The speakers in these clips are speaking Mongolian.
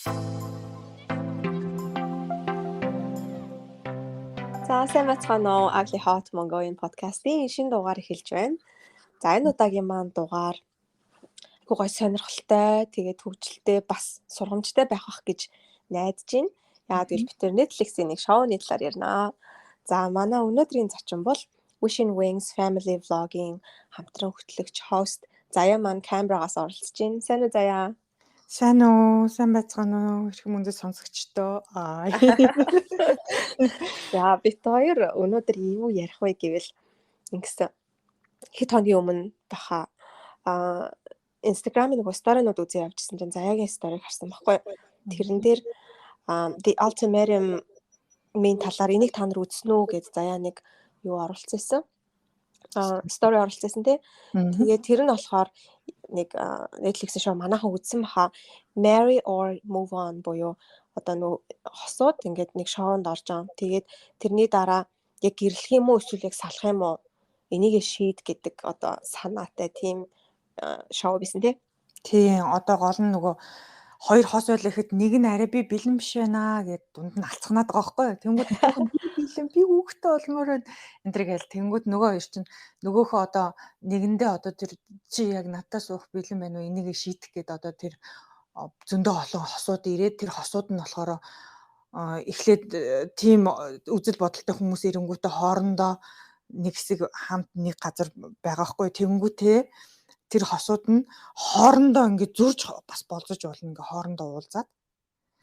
За сайн бацгаана уу Ugly Hot Mongolian podcast-ийн шинэ дугаар эхэлж байна. За энэ удаагийн маань дугаар гой сонирхолтой, тэгээд хөгжилтэй бас сургамжтай байх бах гэж найдаж байна. Яагаад гэвэл бид тэр Netflix-ийн нэг шоуны талаар ярина. За манай өнөөдрийн зочин бол Wishing Wings Family Vlog-ийн хамтран хөтлөгч host Заяа маань камерагаас оролцож байна. Сайн уу Заяа? Сайн уу, сайн байцгаана уу, эрхэм үндэс сонсогчдоо. За бид хоёр өнөөдөр юу ярих вэ гэвэл ингэсэн хэд хоногийн өмнө баха Instagram-ийн нэг сторинууд үзээ явжсэн чинь Заяагийн сториг харсан байхгүй. Тэрэн дээр The Ultimatum-ийн талаар энийг та нар үзсэн үү гэж Заяа нэг юу оруулсан. Стори оруулсан тий. Тэгээд тэр нь болохоор нэг Netflix шоу манайхан үзсэн баха. Marry or Move On буюу одоо нөө хосууд ингээд нэг шоунд орж байгаа. Тэгээд тэрний дараа яг гэрлэх юм уу эсвэл яг салах юм уу? Энийг шийд гэдэг одоо санаатай тийм шоу бисэн тий. Тийм, одоо гол нь нөгөө хоёр хос байл ихэд нэг нь арай би бэлэн биш байна гэд дунд нь алцхнаад байгаа байхгүй. Тэнгүүд бэлэн би хүүхдээ олмоор байна. Энтэр гээл тэнгүүд нөгөө хоёр чинь нөгөөхөө одоо нэгэндээ одоо тэр чи яг надтай суух бэлэн байна уу энийг шийдэх гээд одоо тэр зөндөө олон хосууд ирээд тэр хосууд нь болохоор эхлээд тийм үзэл бодолтой хүмүүс ирэнгүүтээ хоорондоо нэг хэсэг хамт нэг газар байгаа хгүй. Тэнгүүтээ тэр хосууд нь хоорондоо ингээд зурж бас болзож болно ингээд хоорондоо уулзаад.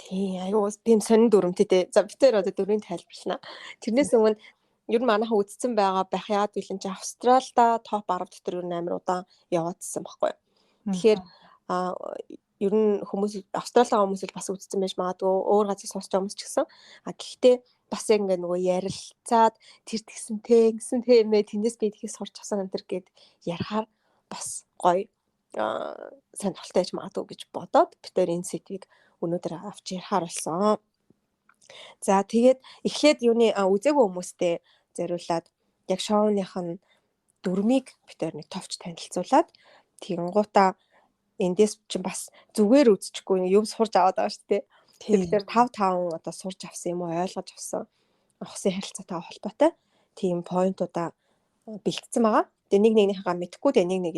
Тийм аюу тийм сонин дүрмтэй те. За бид тэр одоо дүрмийн тайлбарлана. Тэрнээс өмнө ер нь манайхан үзсэн байгаа байх яад билэн чи Австралда топ 10 дотор ер нь амар удаан яваадсан байхгүй. Тэгэхээр ер нь хүмүүс Австралийн хүмүүс л бас үзсэн байж магадгүй өөр газар сонсч байгаа хүмүүс ч гэсэн. Гэхдээ бас яг ингээд нөгөө ярилцаад тэр тэгсэн тиймээ тэндээс би тгийс сурч авсан энэ төр гэд ярахаар бас гоё сонирхолтой байж магадгүй гэж бодоод бид тэр энэ сэдвийг өнөөдөр авч ярихаар болсон. За тэгээд эхлээд юуны үзээгүй хүмүүстэй зориулаад яг шоуных нь дүрмийг бид тэр нэг товч танилцуулаад тэгэнгуутаа эндээс ч бас зүгээр үзчихгүй юм сурж аваад байгаа шүү дээ. Тэгэхээр 5 одоо сурж авсан юм уу ойлгож авсан хосын харилцаатай холбоотой тийм поинтуудаа бэлтгэсэн байгаа. Тэгээ нэг нэгнийхээ мэдэхгүй тэгээ нэг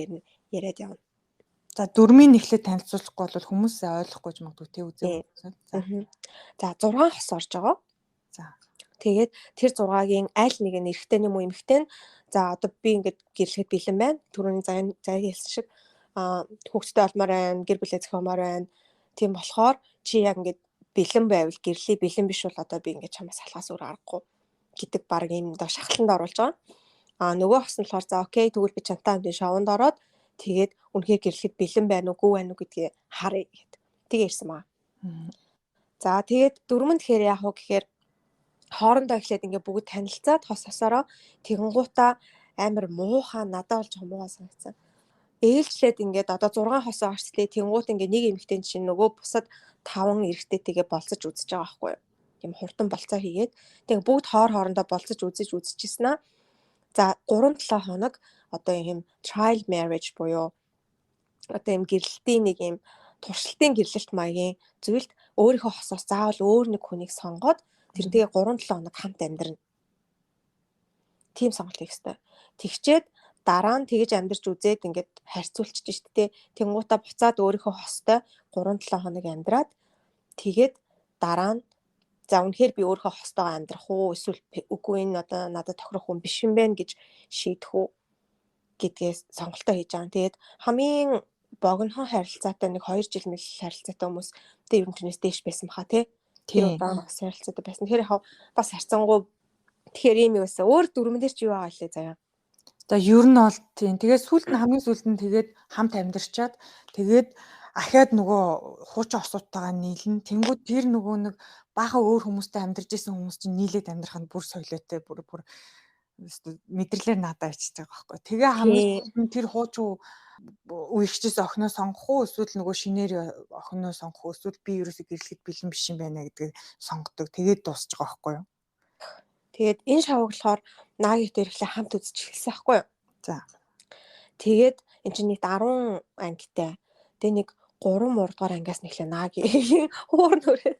яриад явна. За дүрмийн эхлээд танилцуулахгүй бол хүмүүсээ ойлгохгүй ч магадгүй тий үзээ. За 6 хос орж байгаа. За тэгээд тэр 6-гийн аль нэг нь эрэгтэй юм уу эмэгтэй нь за одоо би ингээд гэрлэхэд бэлэн байна. Түрүүний заяа хэлсэн шиг хөгжтэй олмоор байна, гэр бүлээ зохиомоор байна. Тийм болохоор чи яг ингээд бэлэн байвал гэрлээ бэлэн биш бол одоо би ингээд чамаас салгаас өөр аргагүй гэдэг баг юм доо шахалтанд оруулж байгаа. Нөгөө хос нь болохоор за окей тэгвэл би чамтай хамт шоунд ороод тэгээд үнэхээр гэрлэхэд бэлэн байна уугүй байна уу гэдгийг харъя гэд. Тэгээ ирсэн маа. За тэгээд дөрмөн тэгэхээр яах вэ гэхээр хоорондоо эхлээд ингээд бүгд танилцаад хос хосороо тэгэнгуутаа амар муухай надад болж байгаа муухай санагдсан. Ээлжлээд ингээд одоо 6 хосоо орчлээ тэнгуут ингээд нэг эмэгтэй чинь нөгөө бусад 5 эрэгтэйтэйгээ болцож үзэж байгаа байхгүй юу. Тийм хурдан болцоо хийгээд тэгээ бүгд хоорондоо болцож үзчихсэн аа. За 3-7 хоног одоо ийм trial marriage буюу одоо ийм гэрлэлтийн нэг ийм туршилтын гэрлэлт маягийн зүйлд өөрийнхөө хосоос заавал өөр нэг хүнийг сонгоод тэрнтэйгээ 3-7 хоног хамт амьдрна. Тийм сонголт хийх ёстой. Тэгчээд дараа нь тэгж амьдарч үзээд ингээд харьцуулчих шүү дээ. Тэнгуутаа буцаад өөрийнхөө хостой 3-7 хоног амьдраад тэгээд дараа нь за үнэхээр би өөрийнхөө хостойгоо амьдрах уу эсвэл үгүй энэ одоо надад тохирох хүн биш юм байна гэж шийдэх үү гэдгээс сонголтоо хийж байгаа. Тэгээд хамгийн богинохон харилцаатай нэг 2 жил мэл харилцаатай хүмүүс тэ ер нь тэрнээс дээш байсан баха тий. Тэр удаан бас харилцаатай байсан. Тэгэхээр яг бас харьцангуй тэгэхээр юм юу байсан. Өөр дүрмэн дээр чи юу байгаа лээ заяа. За ер нь бол тийм. Тэгээд сүлд нь хамгийн сүлд нь тэгээд хамт амьдарчаад тэгээд ахаад нөгөө хуучин осуудтайгаа нийлэн тэнгууд тэр нөгөө нэг баахан өөр хүмүүстэй амьдарч исэн хүмүүс чинь нийлээд амьдрах нь бүр соёлоотой бүр мэдрэлээр надад ичж байгаа байхгүй. Тэгээ хамгийн тэр хуучин үерхчээс охиноо сонгох уу эсвэл нөгөө шинээр охиноо сонгох уу эсвэл би ерөөсө гэрлэхэд бэлэн биш юм байна гэдгийг сонгодог. Тэгээд дуусч байгаа байхгүй юу. Тэгээд энэ шоуг болохоор наагийн дээр ихлэ хамт үзэж эхэлсэн байхгүй юу. За. Тэгээд энэ чинь нийт 10 ангитай. Тэгээ нэг 3 3 дугаар ангиас нэхлээ наагийн уур нүрээ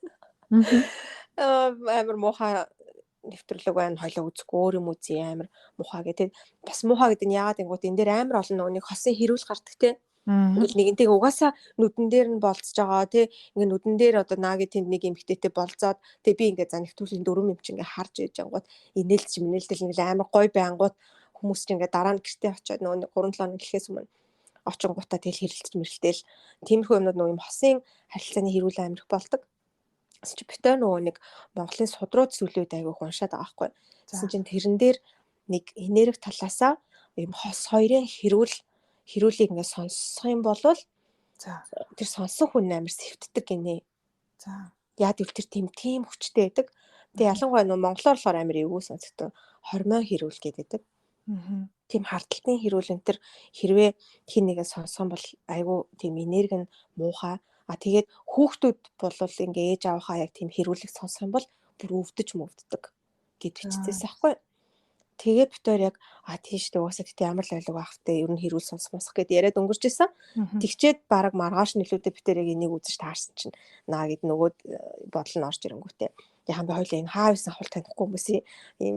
амар муухай нэвтрүүлэг байна, хоёлоо үзэхгүй өөр юм үзье амар муухай гэдэг. Бас муухай гэдэг нь яагаад гэнгүүт энэ дээр амар олон нөгөө нэг хосын хэрүүл гардаг те. Ингээл нэгэнтэйг угаасаа нүдэн дээр нь болцож байгаа тий. Ингээ нүдэн дээр одоо наагийн тэнд нэг эмгтээтэй болцоод тий би ингээ за нэвтрүүлгийн 4 юм чи ингээ харж ээж ангууд инээлч минэлдэл ингээл амар гой байнгут хүмүүс чи ингээ дараа нь гэртээ очиод нөгөө 3 7 хоног гэлхээс өмнө очингуудаа тэгэл хэрэлдэж мэрэлтэл тиймэрхүү юмнууд нөгөө юм хосын харилцааны хэрүүл амар их болдог. Тэс чи битээ нөгөө нэг Монголын судрууд зүйлүүд айгүй уншаад байгаа байхгүй. Тэсэн чинь тэрэн дээр нэг энерги талаасаа юм хос хоёрын хэрүүлийг ингээ сонсох юм бол За. тэр сонсон хүн амар сэвтдэг гинэ. За. Яад гэвэл тэр тийм хүчтэй байдаг. Тэгээ ялангуяа нөө монголоор болохоор амар эвгүй сонсдог. Хормон хэрүүл гэдэг. Тийм харталтын хэрүүл энэ төр хэрвээ хин нэгэ сонссон бол айгүй тийм энерги нь муухай. Тэгээд хүүхдүүд бол ингээ ээж авахаа яг тийм хэрүүлэг сонсох юм бол бүр өвдөж мөвддөг гэд биччихсэн байхгүй. Тэгээд битээр яг тийштэй уусаа тэгтээ ямар л ойлог байх вэ? Ер нь хэрүүл сонсох гэд яриад өнгөрч исэн. Тэгчээд баг маргааш нөлөөдөө битээр яг энийг үзэж таарсан чинь наа гэд нөгөө бодол нь орж ирэнгүүтээ. Яхан би хоёлаа энэ хаавсан хул танихгүй хүмүүсийн ийм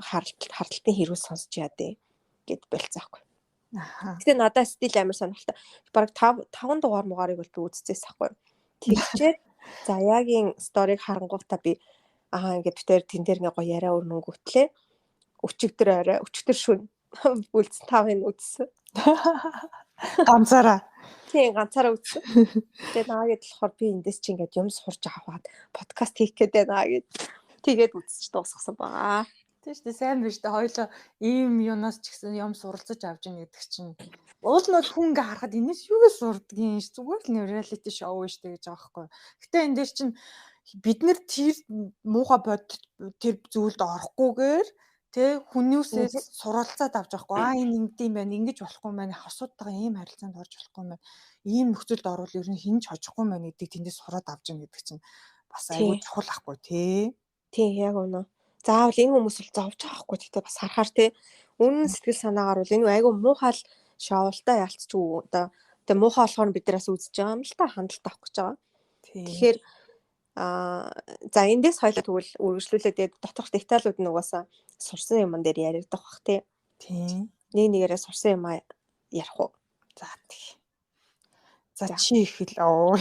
харталтын хэрүүл сонсч яадэ гэд болцсаахгүй. Тэгтээ надад стил амар сонирхолтой. Бараг 5 дугаар мугаарыг бол би үзчихсэн байхгүй. Тэгчээд за яагийн сториг харангуйтаа би ингээд битээр тэн дээр ингээ гоё яриа өрнөнгөтлээ. Өчигдөр шүн үлдсэн 5-ыг үзсэн. Ганцаараа. Тийм ганцаараа үзсэн. Тэгээд наагээд болохоор би эндээс чи ингээд юм сурч аваад подкаст хийх гээд байна гэд тэгээд үзэж дуусгасан байгаа. Тийм шүү дээ, сайн биш дээ. Хоёлоо ийм юунаас ч гэсэн юм суралцаж авч ийн гэдэг чинь. Уул нь хүн ингээ харахад энэс юугээ сурдгийн ш зүгээр л реалити шоу шүү дээ гэж байгаа байхгүй. Гэтэ энэ дээр чинь бид нэр тэр муухай бод тэр зүйлд орохгүйгээр тэ хүнээсээ суралцаад авч байхгүй. Энэ ингэдэм байх, ингэж болохгүй юм байна. Хосуудтайгаа ийм харилцаанд орж болохгүй юм байна. Ийм нөхцөлд орвол ер нь хинж хожихгүй юм байна гэдгийг тэндээс сураад авч ийн гэдэг чинь бас айгүй чухал ахгүй тий. Тийм яг үнэ. Заавал энэ хүмүүс л зовж байгаа хгүй гэхдээ бас харахаар тий. Үнэн сэтгэл санаагаар бол энэ айгүй муухай шоултай ялцчихгүй одоо тэгээ муухай болохоор биднээс үзэж байгаа юм л та хандлт авах гэж байгаа. Тэгэхээр за эндээс хоёлаа тэгвэл үргэлжлүүлээд доторх деталууд нь угаасаа сурсан юм дээр яригдах бах тий. Тийм. Нэг нэгээрээ сурсан юм ярих уу. За тий. За чи ихэл оо.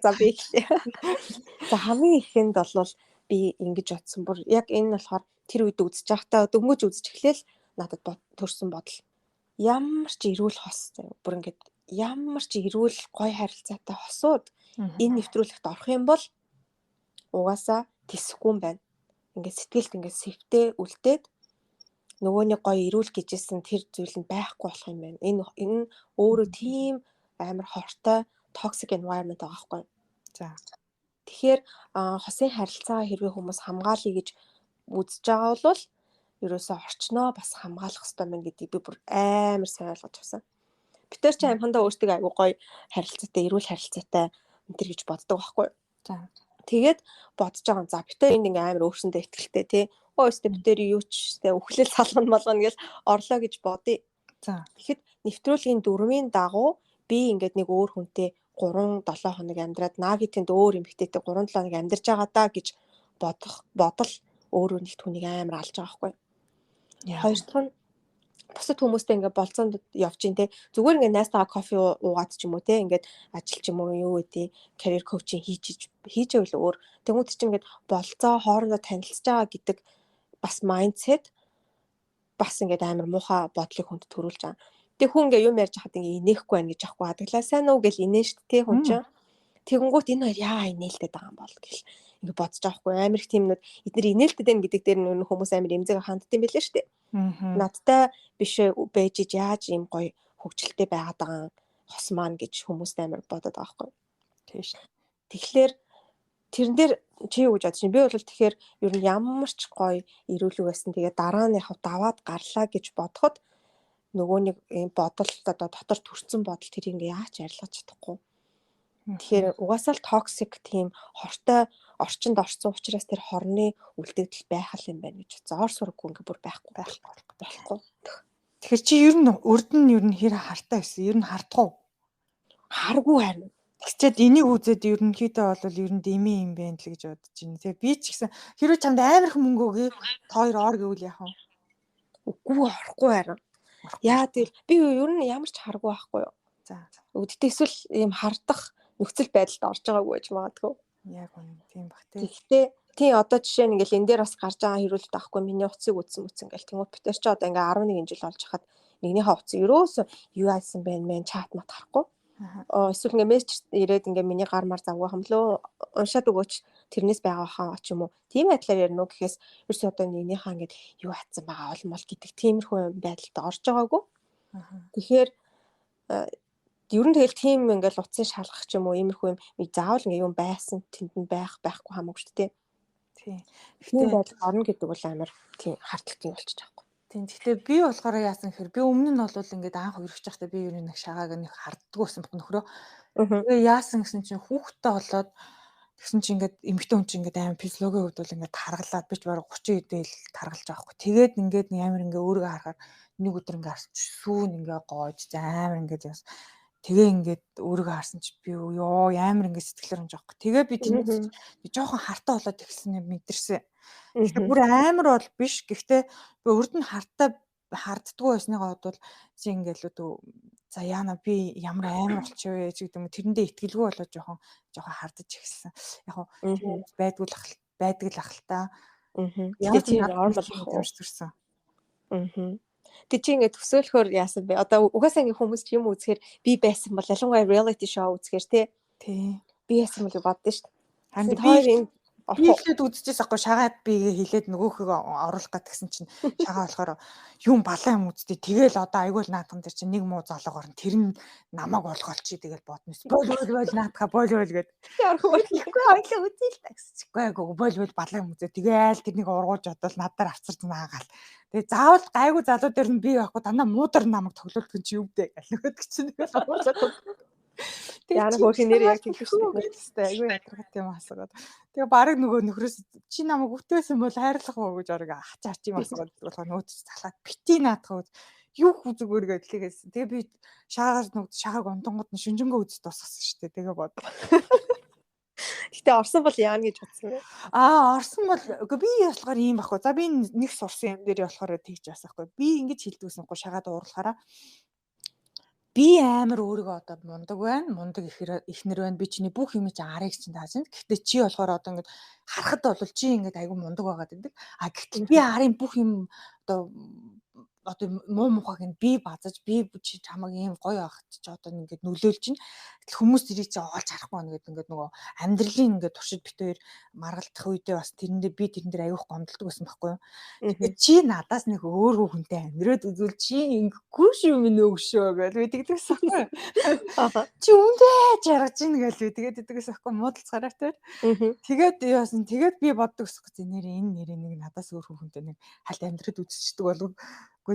За би ихлээ. За хамгийн ихэнд бол би ингэж бодсон. Бүр яг энэ нь болохоор тэр үед үзэж байхдаа дөнгөж үзэж эхлээл надад төрсэн бодол. Ямар ч эрүүл хос заяа. Бүр ингээд ямар ч эрүүл гой харилцаатай хосууд энэ нэвтрүүлэгт орох юм бол угаасаа тэсэхгүй юм байна. Ингээд сэтгэлд ингээд сэвтээ үлдээд нөгөөний гой эрүүл гэжсэн тэр зүйл нь байхгүй болох юм байна. Энэ өөрөө тийм амар хортой toxic environment байгаа байхгүй. За. Тэгэхээр хосын харилцаа хэрвээ хүмүүс хамгаалъя гэж үзэж байгаа бол ерөөсөө орчноо бас хамгаалах хэрэгтэй мэн гэдгийг би бүр амар сайн ойлгож авсан. Бид нар ч амхандаа өөртөө айгуу гоё харилцаатай, эрүүл харилцаатай энэ гэж боддог байхгүй. За. Тэгээд бодож байгаа. За бид нар энд ингээм амар өөрсөндөө ихтэй тий. Өөртөө бид нар юу ч тий өхлөл салгана болгоно гэж орлоо гэж бодъё. За. Тэгэхэд нэвтрүүлгийн 4-ийн дагуу би ингээд нэг өөр хүнтэй 3-7 хоног амьдраад наагийн тэнд өөр эмэгтэйтэй 3-7 хоног амьдарч байгаа даа гэж бодол өөрөө нэг түүнийг амар алж байгаа байхгүй. Хоёр дахь нь бусад хүмүүстэй ингээд болцоонд явж ин тэ зүгээр ингээд найстайгаа кофе уугаад ч юм уу тэ ингээд ажил ч юм уу юу гэдэг career coaching хийжээвэл өөр тэгмүүд чинь ингээд болцоо хоорондоо танилцж байгаа гэдэг бас mindset бас ингээд амар муухай бодлыг хүнд төрүүлж байгаа. Тэг хүн ингээ юм ярьж хахад ингээ инехгүй байна гэж аахгүй хадаглаа сайн уу гэл инээ штт тий хүн чинь тэгэнгүүт энэ хоёр яа инээлтэд байгаа юм бол гэл ингээ бодож байгаа хгүй амар их тиймнүүд эдгээр инээлтэд байна гэдэг дээр нь хүмүүс амар эмзэг ханддаг юм билээ штт. Надтай биш байж яаж юм гоё хөвгчлөлтэй байгаад байгаа хос маань гэж хүмүүс амар бодоод байгаа хгүй. Тийш. Тэгэхээр тэрэн дээр чи юу гэж бодож байна? Би бол тэгэхээр ер нь ямар ч гоё ирүүлэг байсан тэгээ дараа нь яг даваад гарлаа гэж бодоход нөгөө нэг юм бодол одоо дотор төрсэн бодол тэр ингээ яач арилгаж чадахгүй. Тэгэхээр угаасаа л токсик тийм хортой орчинд орсон учраас тэр хорны үлдэгдэл байх юм байна гэж бодсон. Ор сураггүй ингээ бүр байхгүй. Тэгэхээр чи ер нь урд нь ер нь хэр хартай байсан? Ер нь хардах уу? Харгүй харин. Тэгчээд энийг үзээд ерөнхийдөө бол ер нь дэмий юм байна л гэж бодож байна. Тэгээ би ч гэсэн хэрвээ чамд амар их мөнгө өгье та хоёр ор гэвэл яах вэ? Үгүй орохгүй харин. Яа тэгэл би ер нь ямар ч харгүй байхгүй юу. За Өвдөлтөө эсвэл ийм хардах нөхцөл байдалд орж байгаагүй гэж магадгүй. яг үнэ тийм бах тий. Гэхдээ тий одоо жишээ нь ингээл энэ дээр бас гарч байгаа хэрүүлэлт авахгүй миний утсыг үтсэн ингээл тэнгуут битэр чи одоо ингээ 11 жил болж хахад нэгнийхээ утсыг ерөөсөө юу айсан бэ мэн чат мат харахгүй. Эсвэл ингээ мессеж ирээд ингээ миний гар мар завгүйх юм лөө уншаад өгөөч тэрнээс байгаа хаа ч юм уу. Тийм байдлаар ярина уу гэхээс ерөөсөө одоо нэгнийхээ ингээ юу хатсан байгаа олмол гэдэг тиймэрхүү байдалд орж байгаагүй. Тэгэхээр ер нь тэгэл тийм ингээл утсын шалгах ч юм уу иймэрхүү юм заавал ингээ юм байсан тэнд нь байхгүй хамаагүй шүү дээ. Тийм. Тийм байдал орно гэдэг бол амар тийм харталтын болчих жоохгүй. Тийм. Гэхдээ би болохоор яасан гэхээр би өмнө нь бол ингээд анх өргөж байхдаа би ер нь нэг шагааг нэг харддаггүйсэн баг нөхрөө. Тэгээ яасан гэсэн чинь хүүхдтэй болоод тэгсэн чинь ингээд эмэгтэй хүн чинь ингээд амар физиологийн хувьд бол ингээд таргалаад би ч баруун 30 эдэл таргалж байгаа хгүй. Тэгээд ингээд амар ингээд өөрийгөө харахаар нэг өдөр ингээд сүүн ингээд гоож амар ингээд яс. Тэгээ ингээд өөрийгөө харсан чи би ёо амар ингээд сэтгэлээр унж байгаа хгүй. Тэгээ би тэнэс би жоохон хартаа болоод тэгсэн юм мэдэрсэн. Гэхдээ бүр амар бол биш. Гэхдээ би урд нь харддаггүй байсныгаа бодвол чи ингээл үүдөө за яана би ямар амар болчих вэ ч гэдэг юм тэрэндээ итгэлгүй болоод жоохон хардаж эхэлсэн. Яг хоо байдгүй л ах л та. Тэгээ чи нормал ямарч төрсөн. Тэг чи ингээд төсөөлөхөр яасан бэ? Одоо угаасаа ингээд хүмүүс юм үзэхээр би байсан бол ялангуяа reality show үзэхээр тий. Би яасан бол боддоо шүү дээ. Харин би хэлээд үзчихээс ахгүй шагаад би хэлээд нөгөөхөө оруулах гэсэн чинь шагаа болохоор юм балаа юм үзтээ тэгэл одоо айгуул наадхан дээр чинь нэг муу залуугаар нь тэр нь намайг болгоолчий тэгэл бодно. Бойл наадха бойл гэд. Ярахгүй ойлоо үзээ л тагсчихгүй айгуу бойл балаа юм үзээ тэгээл тэрнийг ургуулж одол надаар авцарч наагаал. Тэгээ заавал гайгүй залуу дээр нь би явахгүй дандаа муудар намайг тоглуулдаг юм чи юу вэ гэх нөгөөд чинь тэгэл уурсаад. Яна хөөрхөн нэр яг тэгэх шүү дээ. Айгүй ятрахт юм асуугаад. Тэгээ баг нөгөө нөхрөөс чи намайг үтээсэн бол хайрлах уу гэж орог хачаач юм асуугаад болохоор нөөц залхаад бити наадах уу юу зүгээр гэдэлээс. Тэгээ би шаагаар унтангууд нь шүнжэнгөө үзэж тусгасан шүү дээ. Тэгээ бод. Гэтэ орсон бол яана гэж бодсон бэ? Орсон бол үгүй би болохоор ийм байхгүй. За би нэг сурсан юм дээр болохоор тэгж ясахгүй. Би ингэж хэлдэгсэнгүй шагаад уурлахаараа би амар өөрийгөө одоо мундаг байна. Мундаг ихнэр байна. Би чиний бүх юм чи арыг чинь тааж байна. Гэхдээ чи болохоор одоо ингээд харахад бол чи ингээд айгүй мундаг байгаад байдаг. Гэхдээ би арын бүх юм одоо муу мухаг нь би базаж би чи чамаг ийм гоё авах чи одоо ингээд нөлөөлж чинь хүмүүс тэрийг чи олж харахгүй байна гэдэг ингээд нөгөө амьдралын ингээд туршид бит хоёр маргалдах үедээ бас тэрэн дээр аюух гомдолдог байсан байхгүй юу. Тэгээд чи надаас нэг өөр хүнтэй амьдраад үзвэл чи ингэхгүй шүү минь өгшөө гэж би тэгдэгсэн байхгүй юу. Чи үндэ жаргаж ийн гэж би тэгээд тэгдэгсэн байхгүй муудалцгаараа тэр. Тэгээд яасан тэгээд би боддог гэсэн энэ нэрийг нэг надаас өөр хүнтэй нэг хальт амьдраад үзчихдэг болов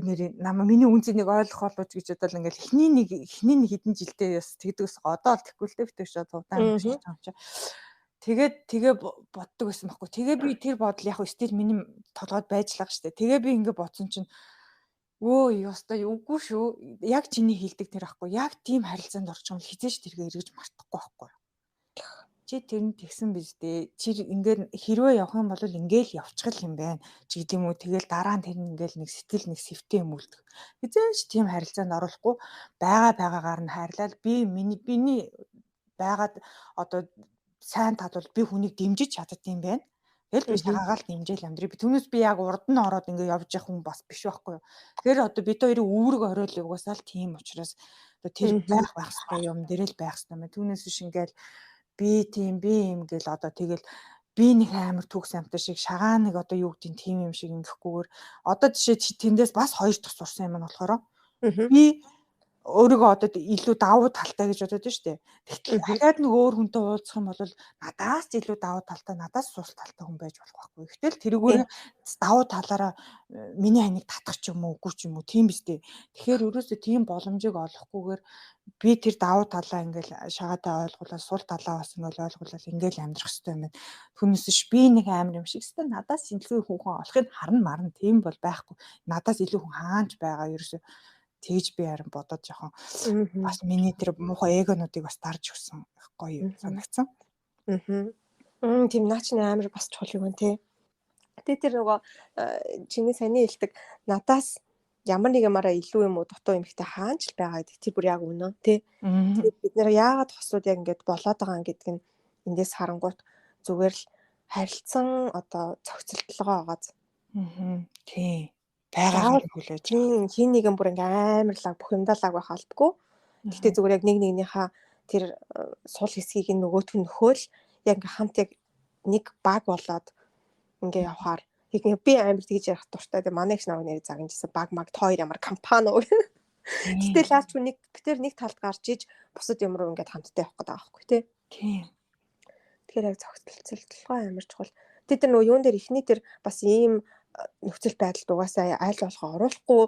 нэр миний үнцнийг ойлгох болооч гэж бодвол ингээл эхний нэг хэдэн жилдээ бас тэгдэгс одоо л тэггүй л дээ битээ шууд удаан хийж байгаа юм чи. Тэгээ боддог байсан байхгүй. Тэгээ би тэр бодол яг стил миний толгойд байж лаг штэ. Тэгээ би ингээ бодсон чинь өө ёстой үгүй шүү. Яг чиний хэлдэг тэр ахгүй. Яг тийм харилцаанд орчих юм хизээш тэргээ эргэж мартахгүй байхгүй. Чи тэрэнд тэгсэн биз дээ. Чи ингээд хэрвээ явах юм бол ингээл явчих юм байна. Чи гэдэг юм уу тэгэл дараа нь тэр ингээл нэг сэтгэл нэг сэвтэй юм үлдэх. Хизээш тийм харилцаанд оруулахгүй байгаагаар нь хайрлал би миний байгаад одоо сайн тал бол би хүнийг дэмжиж чаддаг юм байна. Тэгэл би шагаагаал дэмжээл амьдрий. Би түүнээс би яг урд нь ороод ингээд явж явах хүн бас биш байхгүй юу. Тэгэхээр одоо бид хоёрын үүрэг оройлыг угаасаа л тийм учраас одоо тэр байх хэрэгтэй юм дээрэл байх хэрэгтэй юм. Түүнээс биш ингээл би юм гээл одоо тэгэл би нэг амар төгс амтар шиг шагаа нэг одоо юу гэдгийг тийм юм шиг ингэхгүйгээр одоо жишээ тэндээс бас хоёр дахь сурсан юм болохоор би өөрийгөө одоо илүү давуу талтай гэж бодод нь штэ. Тэгтэл дахиад нэг өөр хүнтэй уулзах юм бол надаас илүү давуу талтай, надаас сул талтай хүн байж болох байхгүй. Гэтэл тэрүүгээр давуу талаараа миний ханыг татах ч юм уу, үгүй ч юм уу тийм биз дээ. Тэгэхээр өөрөөсөө тийм боломжийг олохгүйгээр би тэр давуу талаа ингээл шагаатай ойлгуулаад сул талаа бас ингээл ойлгуулаад ингээл амьдрах хэрэгтэй юм байна. Түүнээс ш би нэг амар юм шиг өстой надаас илүү хүн олохыг харна марна тийм бол байхгүй. Надаас илүү хүн хаанч байгаа ерөөсөө Тэгж би харин бодоод жоохон Мгм. бас миний тэр муухай эгонуудыг бас дарж өгсөн их гоё Мгм. санагдсан. Тийм наа чи амар бас чухал юм тий. Тэгээ тэр нөгөө чиний саяны хэлдэг надаас ямар нэг юмараа илүү юм уу дутуу юм ихтэй хаанч л байгаа гэдэг. Тэр бүр яг үнэ тий. Тэгээд бид нэр яагаад хосууд яг ингэж болоод байгаа юм гэдг нь эндээс харангуут зүгээр л харилцсан одоо цогцолтолгоо байгааз. Тий. Байгааг Заавал нь хүлээж авах. тийм хин нэгэн бүр ингээ амар лаг бүх юмдаа лаг байх албагүй. Гэхдээ зүгээр яг нэг нэгнийхээ тэр сул хэсгийг нөгөөтг нь нөхөөл яг ингээ хамт яг нэг баг болоод ингээ явахаар би амар тэгж ярих дуртай. Тэгээ манай их намайг нэр загнажсэн баг маг хоёр ямар компани уу. Гэтэл лаач нэг битэр нэг талд гарч иж бусад юм руу ингээ хамтдаа явах гэдэг аахгүй тий. Тийм. Тэгэхээр яг цогцолтолгоо амар чухал. Тэр нөгөө юун дээр ихний тэр бас ийм нөхцөл байдалд угаасаа аль болох оруулахгүй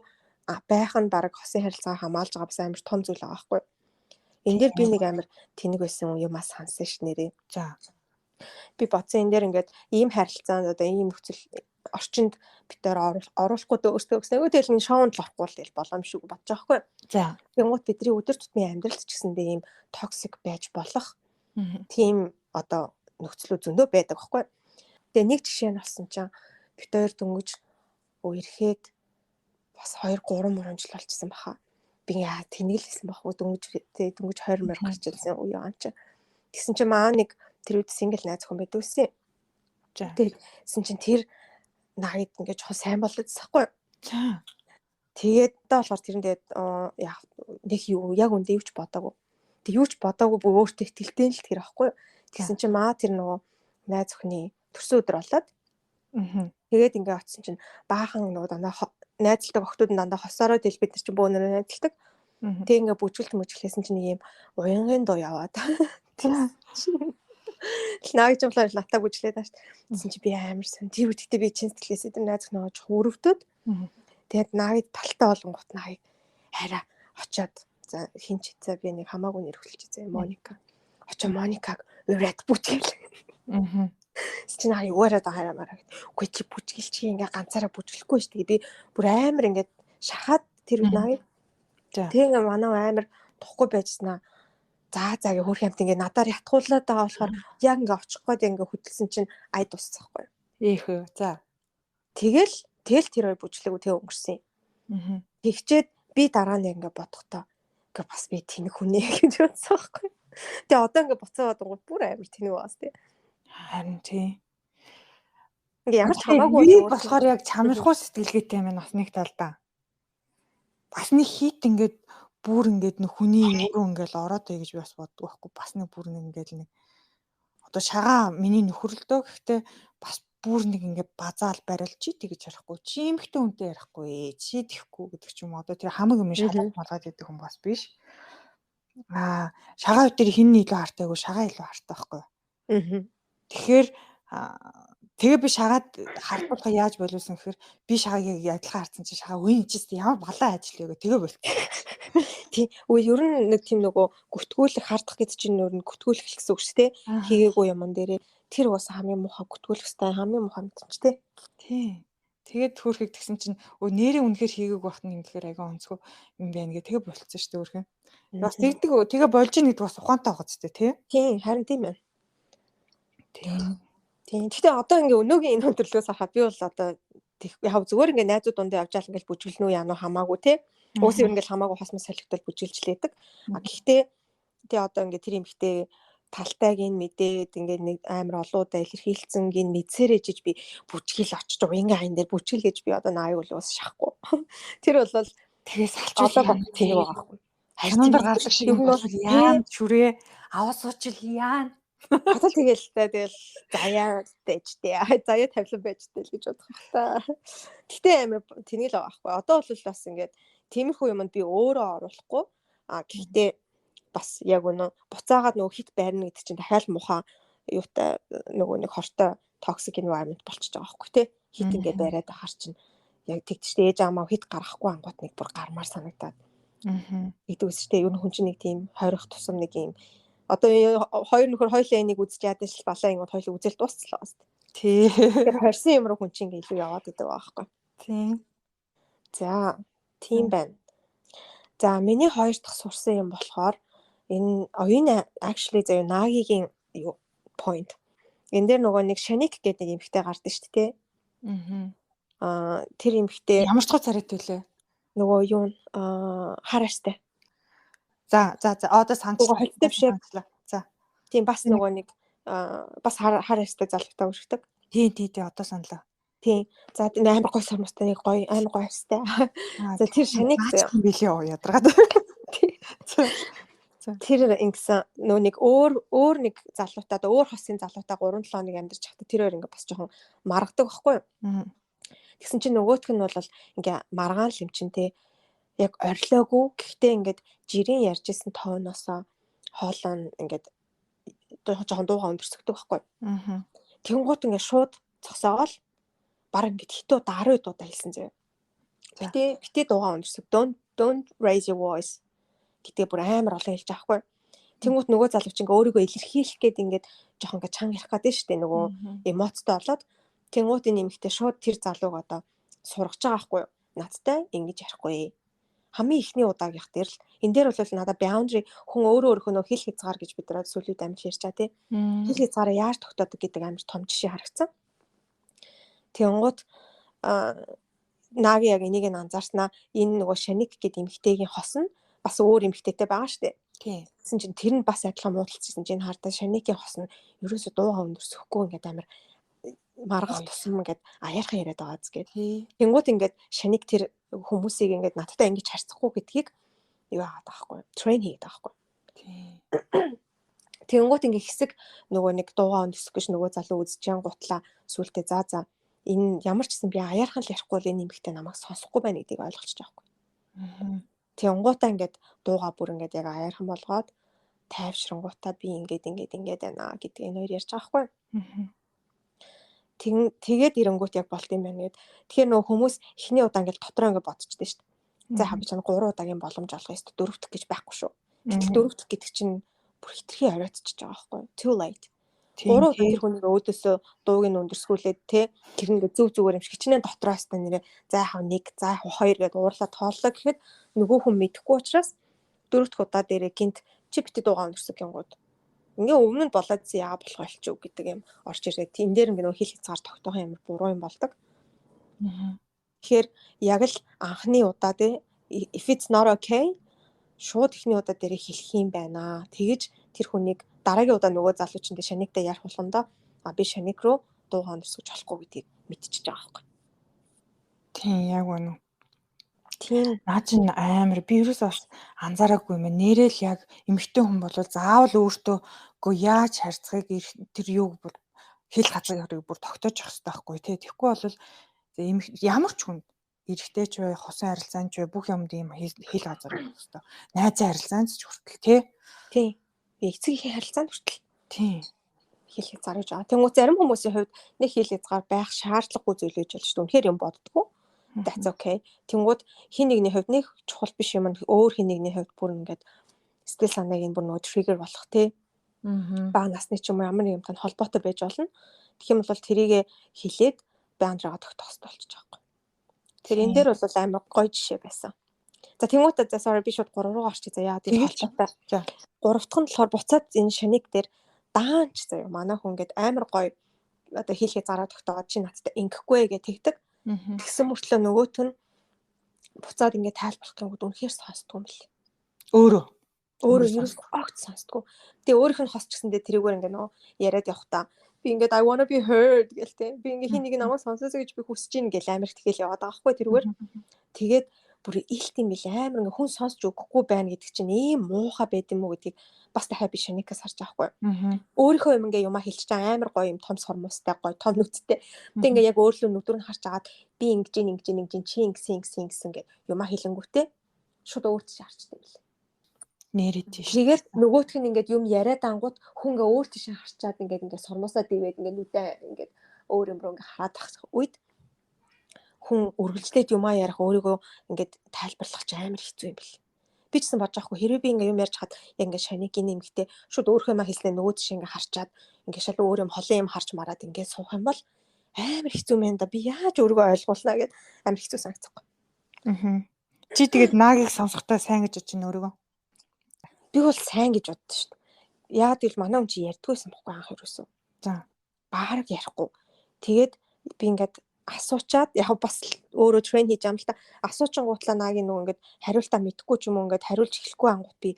байх нь баг хосын харилцаа хамгаалж байгаа бас амар том зүйл байгаа байхгүй. Энд дээр би нэг амар тэнэг байсан юмас сансан ш нэрээ. За. Би бодсон энэ дээр ингээд ийм харилцаанд одоо ийм нөхцөл орчинд битээр оруулахгүй өөртөө гэсэн. Тэгэл энэ шоунд л орохгүй л тэгэл боломжгүй бодож байгаа байхгүй. За. Тэнгуут бидний өдөр тутмын амьдралд ч гэсэндээ ийм токсик байж болох тийм одоо нөхцлөө зөндөө байдаг байхгүй. Тэгээ нэг жишээ нь болсон чинь бид хоёр дөнгөж үерхэд бас 2 3 мөрөн жил болчихсон баха. Би яа тэнэглэсэн баха дөнгөж 20 мөр гарч ирсэн үе юм чи. Тэгсэн чинь маа нэг тэр үед сингл найз хүн байдаг үсэн. За. Тэгсэн чинь тэр наагид ингээд жоо сайн болоод засахгүй. За. Тэгээд та болохоор тэрэндээ яг нэг юу яг үндэ юуч бодоагүй. Тэг юуч бодоагүй бүр өөртөө ихтэлтэй л тэр аахгүй. Тэгсэн чинь маа тэр нөгөө найз охины төрсөн өдөр болоод тэгээд ингээд очсон чинь баахан нөгөө дандаа найзлдаг охтууд дандаа хосороо тэл бид нар чинь бөөнөр найзлдаг. Тэг ингээд бүжгэлсэн чинь нэг юм уянгийн дуу яваад. Наагч болохоор натаа бүжлээд тааш. Тэгсэн чи би амар сан. Тэр үедээ би чин сэтгэлээс эдэр найз нөгөө хөрөвдөд. Тэгээд наагд талтаа болонгот нааг хараа очоод за хин ч за би нэг хамаагүй нэр хөглөж зэ Моника. Очоо Моникаг ураад бүжгэл. Чи наа юуараа хараа. Үгүй чи бүжгэл чи ингээ ганцаараа бүжгэлэхгүй ш. Тэгээ би бүр амар ингээд шахаад тэр наа. Тэгээ манай амар тухгүй байжснаа. За гээ хөрх юмт ингээ надаар ятгуулаад байгаа болохоор яг ингээ очих гээд ингээ хөдөлсөн чинь ай дуусчихгүй. Ийхүү. За. Тэгэл тэр хоёр бүжлээгүү тэг өнгөрсөн. Тэгчээд би дараа нь ингээ бодохдоо ингээ бас би тэнэг хүнээ гэж бодсон байхгүй. Тэгээ одоо ингээ буцаад гол бүр амар тэнэг байгаас тий. Харин тий. Ингээ ямар ч хамаагүй би болохоор яг чамрахуу сэтгэлгээтэй юм бас нэг талдаа. Бас нэг хит ингээд бүр ингээд нэг хүний өөрөө ингээл ороод бай гэж би бас боддог байхгүй. Бас нэг бүр нэг ингээл нэг одоо шагаа миний нөхөрлөлтөө гэхдээ бас бүр нэг ингээд базаал барилж чи тэгэж ярихгүй. Чи эмхтэн үнтэй ярихгүй. Чи тэхгүй гэдэг ч юм уу. Одоо тэр хамаг юм шалгаж малгаад идэх хүн бас биш. Шагаа үтэр хин илүү хартайгүй шагаа илүү хартай байхгүй. Тэгэхээр тэгээ би шагаад хардуулга яаж боловсон гэхээр би шагаагийг адилхан харсан чи шагаа үе чийсэн ямар балан ажил вэ гэ тэгээ болт. Тий. Ер нь нэг тийм нөгөө гүтгүүлэх хардах гэдэг чинь ер нь гүтгүүлэх гэсэн үг шүү дээ. Хийгээгүй юм дээрээ тэр бас хамгийн муухай гүтгүүлэх хэвээр хамгийн муухай мэдэнч тий. Тий. Тэгээд хөөрхийг тэгсэн чинь нэрээ үнэхээр хийгээг багт нь ингэхээр агай онцгой юм байна гэ тэгээ болцсон шүү дээ өөрхөн. Бас тэгдэг тэгээ болж ийн гэдэг бас ухаантай байгаа ч тий. Тий, харин тийм байна. Тийм. Гэхдээ одоо ингээ өнөөгийн энэ өндөрлөөс харахад би бол одоо яг зүгээр ингээ найзууд дундаа явж аал ингээл бүжгэлнүү яа нөө хамаагүй тий. Уусаа ингээл хамаагүй хосмос солигдол бүжгэлжлээдэг. Гэхдээ тий одоо ингээ тэр эмхтэй талтайг нь мэдээд ингээ нэг амар олоудаа илэрхийлсэн гин мэдсээр ижиж би бүжгэл очиж уянга айн дээр бүжгэл гэж би одоо нааг бол ус шахахгүй. Тэр бол тэгээ салчуулсан тэнэг байгаа байхгүй. Ханандар гардаг шиг юм бол яан чүрээ аваад суучил яан. Одоо тэгэл заяа дэжтэй. Заяа тавилан байжтэй л гэж бодох та. Гэтэ амар тэнэг л байгаа байхгүй. Одоо бол бас ингээд тиймэрхүү юмд би өөрөө оруулахгүй. Гэхдээ бас яг өнөө буцаагаад нөгөө хит байрна гэдэг чинь дахиад муухай юутай нөгөө нэг хортой токсик environment болчихж байгаа байхгүй тий. Хит ингээд бариад ахаар чинь яг тэгтээ ээж аамаа хит гарахгүй ангууд нэг бүр гармаар санагдаад. Идүүсчтэй ер нь хүн чинь нэг тийм хойрох тусам нэг юм одоо хоёр нөхөр хоёлаа энийг үзэж ядаж л балаа ингод хоёлоо үзэл дуусчлаа бас. Тий. Тэгэхээр хорсон юм руу хүн чинь илүү яваад идэг байхгүй. Тий. За, тийм байна. За миний хоёр дахь сурсан юм болохоор энэ оюун actually заяа Нагигийн юу point. Энэ дээр нөгөө нэг Шаник гэдэг нэг эмэгтэй гардаг шүү дээ. Тэр эмэгтэй Ямар ч гоо царайт вүлээ. нөгөө юу хараарстай. За одоо Нөгөө холтой биш. санацлаа. За. Тийм бас нөгөө нэг бас хараарстай залуутай өргөдөг. Тий одоо саналаа. Тийм. За амар гой сармастай нэг гой амар гой австай. За тэр Шаник заяа. Билээ ядаргаад. Тэр ингэсэн нөө нэг өөр нэг залуутай өөр хосын залуутай 3-7 хоног амьдарч хахта тэр хоёр ингээ бас жоохон маргадаг байхгүй юу? Тэгсэн чинь нөгөөх нь бол ингээ маргаан л юм чин те яг орилоогүй. Гэхдээ ингээд жирийн ярьж исэн тооноосоо хоолоо ингээд жоохон дуугаа өндөрсгдөг байхгүй юу? Тэнгуут ингээ шууд цогсоогоол баг ингээд хитүү 10 удаа хэлсэн заяа. Битээ дуугаа өндөрсөг. Don't raise your voice гэдэг бүр амар олон хэлж байгаа хгүй. Тэнгуут нөгөө залууч ингээ өөрийгөө илэрхийлэх гээд ингээд жоохон ингээ чанга ярих гэдэг штеп нөгөө эмоцтой болоод тэнгуут энэ эмэгтэй шууд тэр залууг одоо сургаж байгаа хгүй. Надтай ингэж ярихгүй. Хамгийн ихний удааг явах дээр л энэ дээр бол надад boundary хүн өөрөө нөө хэл хязгаар гэж бид нар сүлүүд амьд ярьчаа тий. Хэл хязгаараа яаж тогтоодог гэдэг амар том жишээ харагдсан. Тэнгуут Наги яг энийг нь анзаарснаа энэ нөгөө Шаник гэдэг эмэгтэйгийн хос нь бас өөр эмэгтэйтэй байгаа штэ. Тийм. Гэсэн чинь тэр нь бас адилхан муудалцсан чинь хардаа Шаникийн хос нь ерөөсө дуугаа өндөрсөхгүй ингээд амар маргах тусам ингээд аяархан яриад байгаа зү гээд. Тэнгуут ингээд Шаник тэр хүмүүсийг ингээд надтай ингэж харьцахгүй гэдгийг юу яагаад байгаа байхгүй. Трейн хийгээд байгаа байхгүй. Тийм. Тэнгуут ингээд хэсэг нөгөө нэг дуугаа өндөрсөх гэж нөгөө залуу үзчихэн гутлаа сүултээ за энэ ямар ч гэсэн би аяархан л ярихгүй л энэ эмэгтэй намайг сонсохгүй байна гэдгийг ойлгочих жоохгүй. Тэнгуутаа ингээд дуугаа бүр ингээд яг аяархан болгоод тайвшрангуутаа би ингээд байна гэдгийг энэ хоёр ярьж байгаа хгүй. Тэгээд ирэнгүүт яг болт юм байна гэд. Тэгэхээр нөгөө хүмүүс эхний удаа ингээд дотроо ингээд бодчихдээ шүү дээ. За хавч чана 3 удаагийн боломж олгоё шүү дээ. 4 дэх гэж байхгүй шүү. Гэтэл 4 дэх гэдэг чинь бүр хитрхи оройтчихж байгаа хгүй. Too late. 3 удаа тэр хүнийг өөдөөсөө дууг нь өндөрсгүүлээд те тэр ингээд зүгээр юм шиг хичнээн дотроос та нэрээ за яхав 1 за яхав 2 гэдээ уурлаа тооллоо гэхэд нөгөө хүн мэдэхгүй учраас 4 дахь удаа дээрээ гинт чи бити дуугаа өндөрсөг гингууд ингээ өмнө нь болоод яа болох болч юу гэдэг юм орж ирээд энэ дээр ингээ нөх хил хязгаар тогтоох юм буруу юм болдог. Тэгэхээр яг л анхны удаа те if it's not okay шууд ихний удаа дээрээ хэлэх юм байна. Тэгэж тэр хүнийг дараагийн удаа нөгөө залуучинд Шаниктай ярих болгондоо би Шаник руу дуугаа өндөрсгөж болохгүй гэдгийг мэдчихэж байгаа байхгүй. Тийм яг үнэ. Тийм. Наа чин амар би юус бас анзаараагүй юм. Нэрэл яг эмэгтэй хүн бол заавал өөртөө яаж харьцахыг тэр юуг бүр хэл хязгаарыг бүр тогтоож явах хэрэгтэй байхгүй тий. Тэгэхгүй бол ямар ч хүн эрэгтэй ч бай, хосын харилцаанд ч бай бүх юмд ийм хэл хязгаар байх хэрэгтэй. Найзын харилцаанд ч хүртэл тий. Тийм. Эцгийн харилцаанд хүртэл. Тийм. Хэл хязгаар гэж байгаа. Тэнгуү зарим хүмүүсийн хувьд нэг хэл хязгаар байх шаардлагагүй зүйл гэж болж шүү. Үнэхээр юм боддгоо. That's okay. Тэнгууд хин нэгний хувьд нэг чухал биш юм өөр хин нэгний хувьд бүр ингээд сэтгэл санааг нь бүр нөгөө триггер болох тий. Бага насны ч юм уу ямар нэгэн холбоотой байж болно. Тэгэх юм бол тэрийг хэлээд баундраа тогтоох хэрэгтэй болчих жоохгүй. Тэр энэ дээр бол амар гоё жишээ байсан. За тэнгуүтэ за sorry би шууд 3 руу орчих заяа. Тийм холбоотой. За 3 дахь нь болохоор буцаад энэ Шаник дээр даанч заяа. Манай хүн ингээд амар гоё одоо хэл хязгаараа тогтоогоод чи надтай ингэхгүй гэж тэгдэг. Тэгсэн мөртлөө нөгөөт нь буцаад ингээд тайлбарлах юм бол үнэхээр сонсдгүй юм бэл. Өөрөө юу огт сонсдгүй. Тэгээ өөрийнх нь хосч гисэндээ тэрийгээр ингээд нөгөө яриад явахдаа би ингээд I wanna be heard гэлтэй. Би ингээд хин нэг намайг сонсоосоо гэж би хүсэж ийн гэл амар ихтгэл яваад байгаа хгүй тэрүүгээр. Тэгээд бүр илт юм бэл амар ингээд хүн сонсч өгөхгүй байна гэдэг чинь ийм муухай байд юм уу гэдгийг бас дахиад би Шаникаас харж байгаа хгүй. Өөрийнхөө юм ингээд юмаа хэлчих чам амар гоё юм том сормостой гоё том нүдтэй. Тэг ингээд яг өөрлөө нүдүр нь харж агаад би ингэж чи ингэсэн гэд юмаа хэлэнгүүтээ шууд өөртөө харчдаг юм лээ. Нэрээ тийш. Тэгээд нөгөөх нь ингээд юм яриад ангууд хүн ингээ өөр тийш харчаад ингээд сормосоо дивээд ингээд нүдээ ингээд өөр юм руу ингээ хараад тахсах үед хүн үргэлжлээд юмаа ярих өөрийгөө ингээд тайлбарлах ч амар хэцүү юм бэл. Би ч гэсэн бодож байхгүй хэрвээ би ингээ юм ярьж хаад яг ингээ Шаникийн нэмэгтэй шууд өөрхөө маа хэлснээр нөгөө тийш ингээ харчаад ингээ шал өөр юм холын юм харж мараад ингээ суух юм бол амар хэцүү мэн да би яаж өөрийгөө ойлгуулнаа гэд амар хэцүү санагцсан. Чи тэгээд наагийг сонсохдоо сайн гэж бодож байна өөрийгөө. Би бол сайн гэж боддоо шүү дээ. Яагаад гэвэл манай хүн чи ярьдгүйсэн бохгүй анх ерөөсөө. За. Баараг ярихгүй. Тэгээд би ингээд асуучаад яг бас өөрөө трейн хийж юм л та. Асуучингуутлаа наагийн нөгөө ингээд хариултаа мэдэхгүй ч юм уу ингээд хариулж эхлэхгүй ангууд би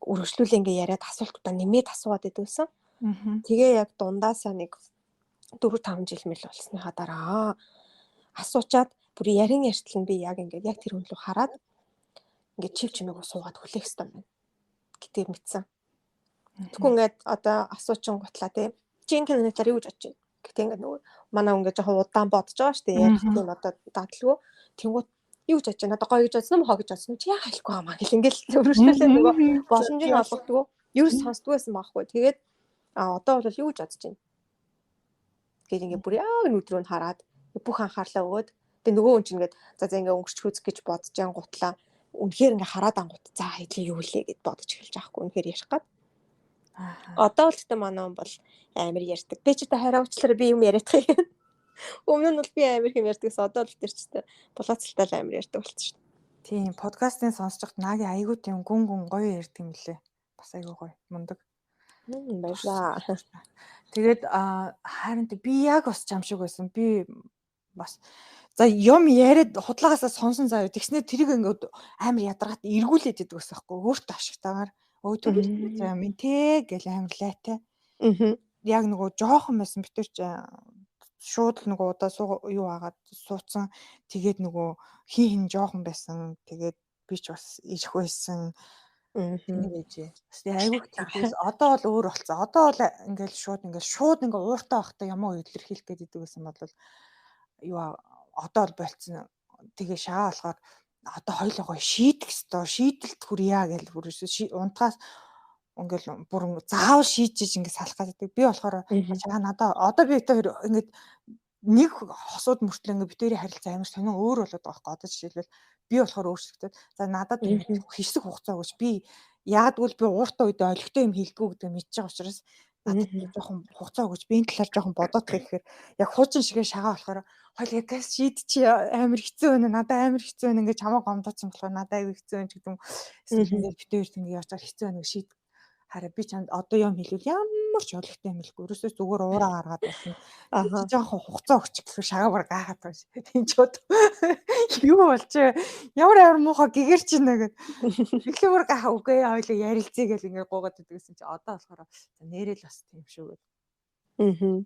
өргөжлүүлээ ингээд яриад асуултуудаа нэмээд асууад байдгүйсэн. Тэгээ яг дундаасаа нэг 4-5 жил мэл болсныхаа дараа асуучаад бүр ярин ярьтал нь би яг ингээд яг тэр хүн рүү хараад ингээд чив чимээг суугаад хүлээх хэрэгтэй байна гэдгийг мэдсэн. Тэгвэл ингээд одоо асуучингуутлаа тий чи энэ киноноор юу гэж бодож байна? Гэтэ ингээд нөгөө манай ингээд жоохон удаан бодож байгаа шүү дээ. Яг тийм одоо дадлгүй. Тэнгуут юу гэж бодож байна? Одоо гоё гэж бодсон юм хоо гэж бодсон. Чи яа хэлэхгүй хамаа гэл ингээд өргөжлүүлээ нөгөө боломжийг олгодгоо. Юу сонсдгүй байсан байхгүй. Тэгээд одоо бол юу гэж бодож байна? Гэж ингээд бүр яг нүдрөө нь хараад бүх анхаарлаа өгөөд тэгээ нөгөө хүн чинь ингээд за ингээд өнгөрч хүзэх гэж бодож ангуутлаа. Үнэхээр ингээд хараад ангуут за хэдий юу лээ гэд бодож эхэлж байхгүй. Үнэхээр ярих гад. Одоо л гэдэг манай хүн бол амар ярьдаг. Би ч та хараа уучлаарай би юм яриадах юм. Өмнө нь бол би амар юм ярьдагс одоо л тэр ч гэсэн булаацалтай амар ярьдаг болчихсон шүү дээ. Тийм подкастын сонсож хат наагийн айгуу тийм гүн гоё ярьдаг юм лээ. Бас айгуу гоё мундаг. Баярлаа. Тэгээд харин би яг бас чам шиг байсан. Би бас за юм яриад худлагаасаа сонсон заяа тэгснээр тэрийг ингээд амар ядаргаад эргүүлээд идэг байсан байхгүй өөртөө ашигтайгаар өө түгэл за минь те гэл амар лайтай. Яг нөгөө жоохон байсан битэрч шууд л нөгөө удаа юу агаад суудсан. Тэгээд нөгөө хин жоохон байсан. Тэгээд би ч бас ирэх байсан. Тэнийг ээжээ. Бас айгуу тэгээс одоо бол өөр болцсон. Одоо бол ингээл шууд ингээ ууртаа байхдаа ямаа илэрхийлэх гээд идэг байсан бол юу одоо бол болцсон. Тэгээ шаа болохоор одоо хоёлоо шийдэх ёстой. Шийдэлт хүрье гэж бүр унтахаас ингээл бүр заавал шийдэж ингээ салах гэдэг. Би болохоор чаа надаа одоо би тэр ингээ нэг хосууд мөртлөө ингээ битэрийн харилцаа амар сонин өөр болоод байгаа байхгүй. Одоо жишээлбэл би болохоор өөрчлөгдөд. За надад хэсэг хугацаа өгч би яадгүй би ууртаа үедээ олигтой юм хийлдэггүй гэдэг мэдж байгаа учраас надад жоохон хугацаа өгч би энэ талаар жоохон бодоод гэхээр яг хуучин шигээ шагаа болохоор хойл яг газ шийдчих амар хэцүү байна. Надад амар хэцүү байна. Ингээ чамаа гомдоцсон болохоор надад аягүй хэцүү байна гэдэг юм. Эсвэл ингээ битээр ингээ яаж хэцүү байна шийд. Хараа би чанд одоо юм хэлвэл ямар ч олигтой юм хэлэхгүй. Ерөөсөө зүгээр уураа гаргаад байна. Жоохон хугацаа өгч гэхээр шагаар гаагаад байна. Тийм ч бод. Юу болчих вэ? Ямар муухай гэгэр чинь нэгэд. Эхлэвэр гаа үгүй хоёлоо ярилцъя гэл ингээ гуугаад идэгсэн чи одоо болохоор нэрэл бас тийм шүү гэд.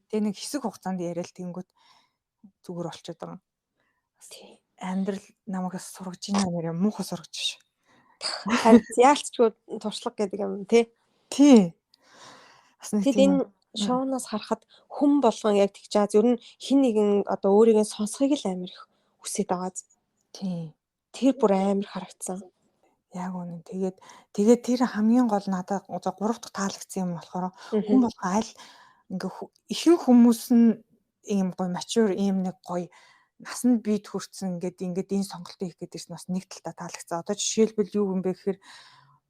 Тэгээ нэг хэсэг хугацаанд яриад тэнгүүт зүгээр болчиход байгаа. Амьдрал намайгаас сургаж ийн нэр муухай сургаж биш. Харин яалтчгүй туршлага гэдэг юм тий. Тий. Тэгэд энэ шоунаас харахад хүн болгон яг тэгж байгаа. Ер нь хин нэгэн одоо өөрийг нь сонсхийг л амар их хүсэж байгаа. Тий. Тэр бүр амар харагдсан. Яг үнэ. Тэгээд тэр хамгийн гол надад 3 дахь таалагдсан юм болохоор хүн болгон аль ингээ ихэнх хүмүүс нь ийм гоё mature ийм нэг гоё насанд бид хүрсэн ингээд энэ сонголтыг хийх гэдээс бас нэг талдаа таалагдсан. Одоо жишээлбэл юу юм бэ гэхээр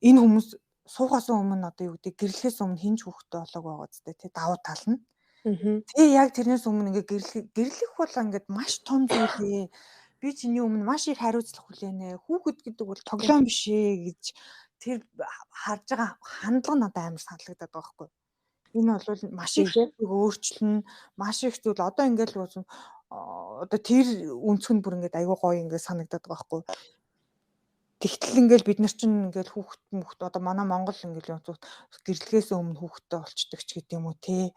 энэ хүмүүс суугаас өмнө одоо юу гэдэг гэрлэхээс өмнө хинж хүүхдтэй болоог байгаа зү тэ давуу тал нь. Тэгээ яг тэрнээс өмнө ингээ гэрлэх бол ингээд маш том зүйлээ. Би чиний өмнө маш их хариуцлага хүлээнэ. Хүүхэд гэдэг бол тоглоом биш ээ гэж тэр харж байгаа хандлага надад амар санагдаад байгаа байхгүй. Энэ бол маш их өөрчлөн маш их зүйл одоо ингээл одоо тэр өнцгөн бүр ингээд аягүй гоё ингээд санагдаад байгаа байхгүй. Тэгтэл ингээл бид нар чинь ингээл хүүхэд одоо манай Монгол ингээл гэрлэхээс өмнө хүүхэдтэй болчдөг ч гэдэг юм уу те.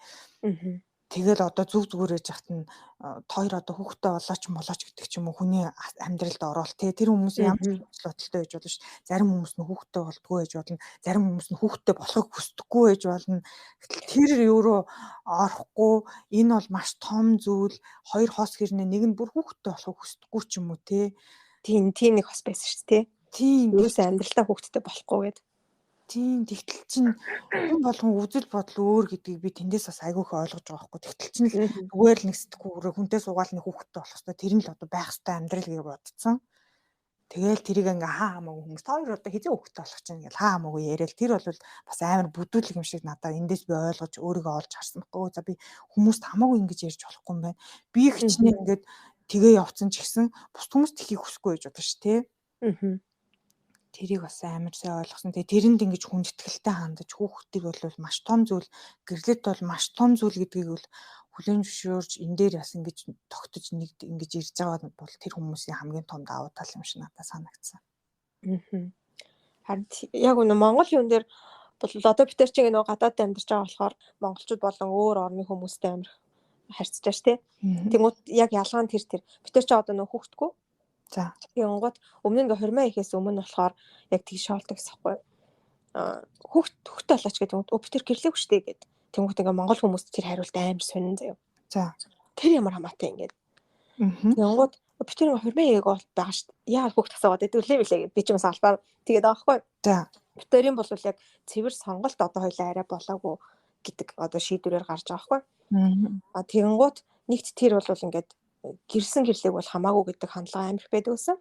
Тэгэл одоо зүгээр ээж хат нь хоёр одоо хүүхэдтэй болооч гэдэг ч юм уу хүний амьдралд ороод те тэр хүмүүс ямар ч бодолтой байж болно ш. Зарим хүмүүс нь хүүхэдтэй болдгоо байж болно. Зарим хүмүүс нь хүүхэдтэй болохыг хүсдэггүй байж болно. Тэр юуруу орохгүй энэ бол маш том зүйл. Хоёр хос хэрнээ нэг нь бүр хүүхэдтэй болохыг хүсдэггүй ч юм уу те. Тийм нэг хос байсан ш те. Тийм юусэн амьдралтай хүүхэдтэй болохгүй гэдэг. Тийм тэгтэл чинь хүн болгон үзэл бодол өөр гэдгийг би тэндээс бас айгүйх ойлгож байгаа байхгүй. Тэгтэл чинь зүгээр л нэг сэтгүүрээ хүнтэй суугаал нэг хүүхэдтэй болох хэвээр тэр нь л одоо байх хэвээр амьдрал гэж бодсон. Тэгээл тэрийг ингээ хаа хамаагүй хүмүүс хоёр одоо хизээ хүүхэдтэй болох чинь ингээл хаа хамаагүй яриад тэр бол бас амар бүдүүлэг юм шиг надад эндээс би ойлгож өөрийгөө олж харсан байхгүй. За би хүмүүст хамаагүй ингэж ярьж болохгүй юм байна. Би хичнээн ингээд тэгээ явцсан ч гэсэн бус хүмүүст ихийг хүсэхгүй гэж бодож ш тий. Мгм. Тэрийг бас амар сайн ойлгосон. Тэгээ тэрэнд ингэж хүндэтгэлтэй хандаж хүүхдийг бол маш том зүйл, гэрлэлт бол маш том зүйл гэдгийг бол хүлээн зөвшөөрж энэ дээр бас ингэж тогтож ингэж ирж байгаа бол тэр хүмүүсийн хамгийн том давуу тал юм шиг надад санагдсан. Мгм. Харин яг үнэ Монгол юм дээр бол одоо бид нар чинь нөгөө гадаад амьдарч байгаа болохоор монголчууд болон өөр орны хүмүүстэй амар харьцаж байгаа ш тий. Тэнгууд яг ялгаа нь тэр бид нар ч одоо нөгөө хүүхдгүү. За. Тэнгууд өмнө ингээ хурмаа ихээс өмнө болохоор яг тгий шоолдог гэсэхгүй. Хүүхдээ болооч гэдэг юм. Бид тэр гэрлээгүй штэ гэд. Тэнгууд ингээ монгол хүмүүс тэр хариулт амар сонин заяа. За. Тэр ямар хамаатай ингээд. Тэнгууд бид тэр хурмаа игээг бол байгаа штэ. Яа хүүхд асуугаад идэвлээ билээ гэд. Би ч юм салбаар тэгээд байгаа хгүй. За. Битэрийн бол яг цэвэр сонголт одоо хоёлаа арай болоогүй гэдэг одоо шийдвэрээр гарч байгаа хгүй. Тэгэнгუთ нэгт тэр бол ингээд гэрсэн гэрлэг бол хамаагүй гэдэг хандлага амар их байдаг байсан.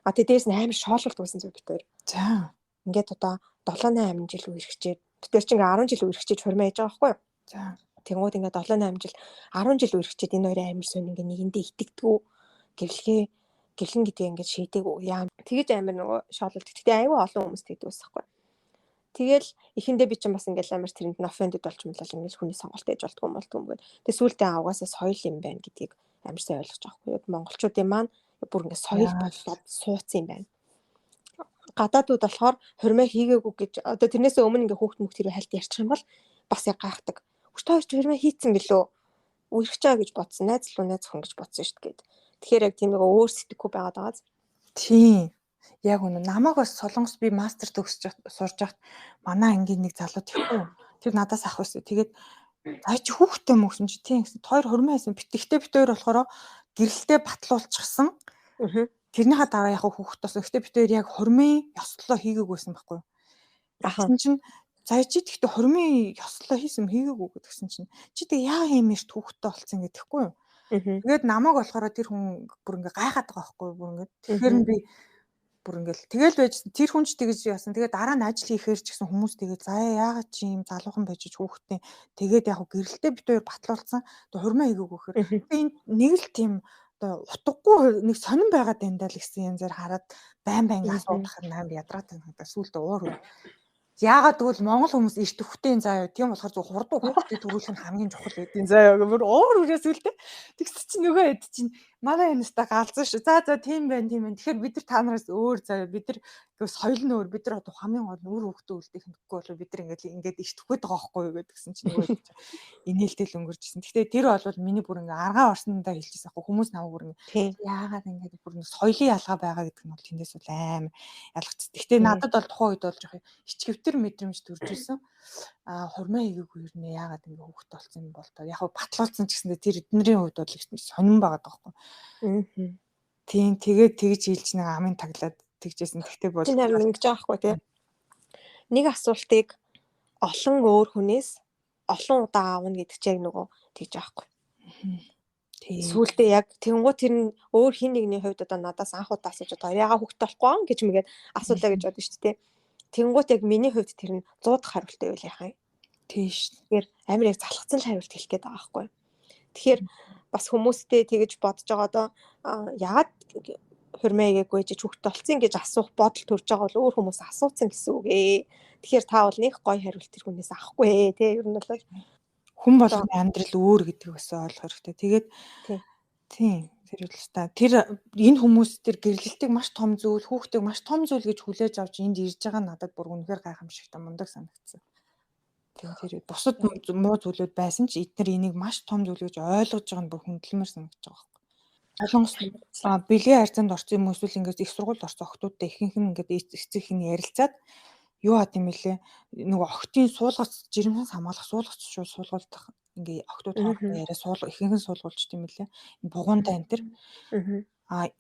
Тэгээ дээрс нь амар шоололт байсан зүг битэр. За. Ингээд одоо 7-8 жил үерхчээд битэр чинь ингээ 10 жил үерхчиж хурмаа яж байгаа хгүй. За. Тэнгууд ингээ 7-8 жил 10 жил үерхчээд энэ хоёрын амар сонь ингээ нэгэндээ итгэдэггүй гэрлэн гэдгийг ингээ шийдээгүй. Яа тэгэж амар нөгөө шоололт. Тэгтээ аюу олон хүмүүс тэгдэг байсан хгүй. Тэгэл эхэндээ би чинь бас ингээл амар тэрэнд нофендд болж мэлэл ингээл хүний сонголт ээж болтгүй юм болтгүй юм гээд. Тэгээ сүүлдээ авгаасаа соёл юм байна гэдгийг амар сайн ойлгож байгаа хгүй. Монголчуудын маань бүр ингээ соёл болоод суудсан юм байна. Гадаадууд болохоор хурмаа хийгээгүй гэж одоо тэрнээс өмнө ингээ хүүхд мөх тэр хальт ярьчих юм бол бас яг гайхдаг. Өчтөр хурмаа хийцэн гэлөө үерхэж байгаа гэж бодсон. Найз хүн гэж бодсон шүү дээ. Тэгэхээр яг тийм нэг өөр сэтгэхгүй байгаад байгаа. Тийм. Яг үнэ намайг бас Солонгос би мастер төгсөж сурж байхад манай ангийн нэг залуу тэггүй. Тэр надаас ах байсан. Тэгээд чи хүүхдтэй мөсөн чи тийм гэсэн. Хоёр хурмаа хийсэн. Битгтээ бит хоёр болохоор гэрэлтэй батлуулчихсан. Тэрнийхээ дараа яг хүүхд тос. Гэхдээ бит хоёр яг хурмын ёслолоо хийгээгүйсэн байхгүй. Тэгсэн чинь чи тэгтээ хурмын ёслолоо хийсэн хийгээгүй гэдгсэн чинь чи тэг яа юм эрт хүүхдтэй болцсон гэдэхгүй юу? Тэгээд намайг болохоор тэр хүн бүр ингээ гайхаад байгаа байхгүй бүр ингээ. Тэгэхээр би бүр ингээл тэгэл байж тэр хүн ч тэгэж яасан. Тэгээд дараа нь ажил хийхээр ч гэсэн хүмүүс тэгээд заа яагаад чи юм залуухан байж хүүхдтэй тэгээд яг гэрэлтэй бит хоёр батлуулсан. Тэгээд хурмаа хийгээгүй гэхээр энэ нэг л тийм одоо утгагүй нэг сонирн байгаад байна даа л гэсэн юм зэрэг хараад байн асуудах нь амар ядраад байна гэдэг сүултээ уур. Яагаад гэвэл монгол хүмүүс эрт төвхтэй заяа тийм болохоор зөв хурдан хүүхдэд төрүүлэх нь хамгийн чухал гэдэг заяа гэмээр уур үрээс үлдээ. Тэгс чи нөгөө хэд чинь манай юмстаа галзуу шүү. За тийм байна. Тэгэхээр бид нар та нараас өөр заяа бид нар соёл нь өөр бид нар одоо хамгийн гол нь өөр хүүхдээ үлдээх нь гэхгүй бол бид нар ингээд эрт төвхөд байгаа байхгүй юу гэдгсэн чинь нөгөө инээлтэл өнгөрчсэн. Гэхдээ тэр бол миний бүр ингээ аргаа орсондоо хэлчихсэн аахгүй хүмүүс намайг бүр ингээ яагаад ингээд бүр соёлын ялгаа байгаа гэдэг нь бол тэндээс бол амар ялгац. Гэхдээ надад бол тухайн үед бол жоох ичгэвтер мэдрэмж төрж исэн. Хурмаа хийгээгүй юу нэ яагаад ингээ хүүхдтэй болсон юм бол тоо яг батлуулсан ч гэсэндээ тэр эднэрийн хувьд бол их сонирн байгаа байхгүй. Тийм тэгээд тэгж хэлж нэг амын таглаад тэгжсэн. Гэхдээ бол тийм харин ингэж байгаа байхгүй тий. Нэг асуултыг олон өөр хүнээс олон удаа аавна гэдэг чинь яг нөгөө тэгж байгаа байхгүй. Сүүлдээ яг тэнгуут тэр нь өөр хин нэгний хувьд одоо надаас анх удаа асууж одоо яагаад хүүхдтэй болохгүй юм гэж мэгээд асуулаа гэж бодсон шүү дээ. Тэнгуут яг миний хувьд тэр нь 100 хариулт байвал яхаа. Тийш. Тэгэхээр амар яг залхацсан л хариулт хэлэх гээд байгаа байхгүй. Тэгэхээр бас хүмүүстэй тэгэж бодож байгаа одоо яагаад хурмаа игээгүй ч хүүхдтэй болцсон гэж асуух бодол төрж байгаа бол өөр хүмүүс асуусан гэсэн үг ээ. Тэгэхээр та бол нэг гоё хариулт тэр хүнээс авахгүй ээ тий. Ер нь бол хүн болгоны амьдрал өөр гэдэг бас ойлгох хэрэгтэй. Тэгээд тийм тэр л тэр энэ хүмүүс тэр гэрлэлтийг маш том зүйл, хүүхдийг маш том зүйл гэж хүлээж авч энд ирж байгаа надад бүр үнэхээр гайхамшигтай мундаг санагдсан. Тэр бусад муу зүйлүүд байсан ч эдгээр энийг маш том зүйл гэж ойлгож байгаа нь бүр хүндлэмээр санагдаж байгаа байхгүй. Солонгос бэлгийн хайрцаанд орсон юм эсвэл ингээд их сургуульд орсон охтуудтай ихэнх нь ингээд эцэг их ярилцаад юу хат юм бэлээ нөгөө охтын суулгац жирэмсэн хамгаалах суулгац шүү суулгуулдах ингээ охтууд хоорондоо яриа ихэнх нь суулгуулж тийм билээ бугуунтай энэ төр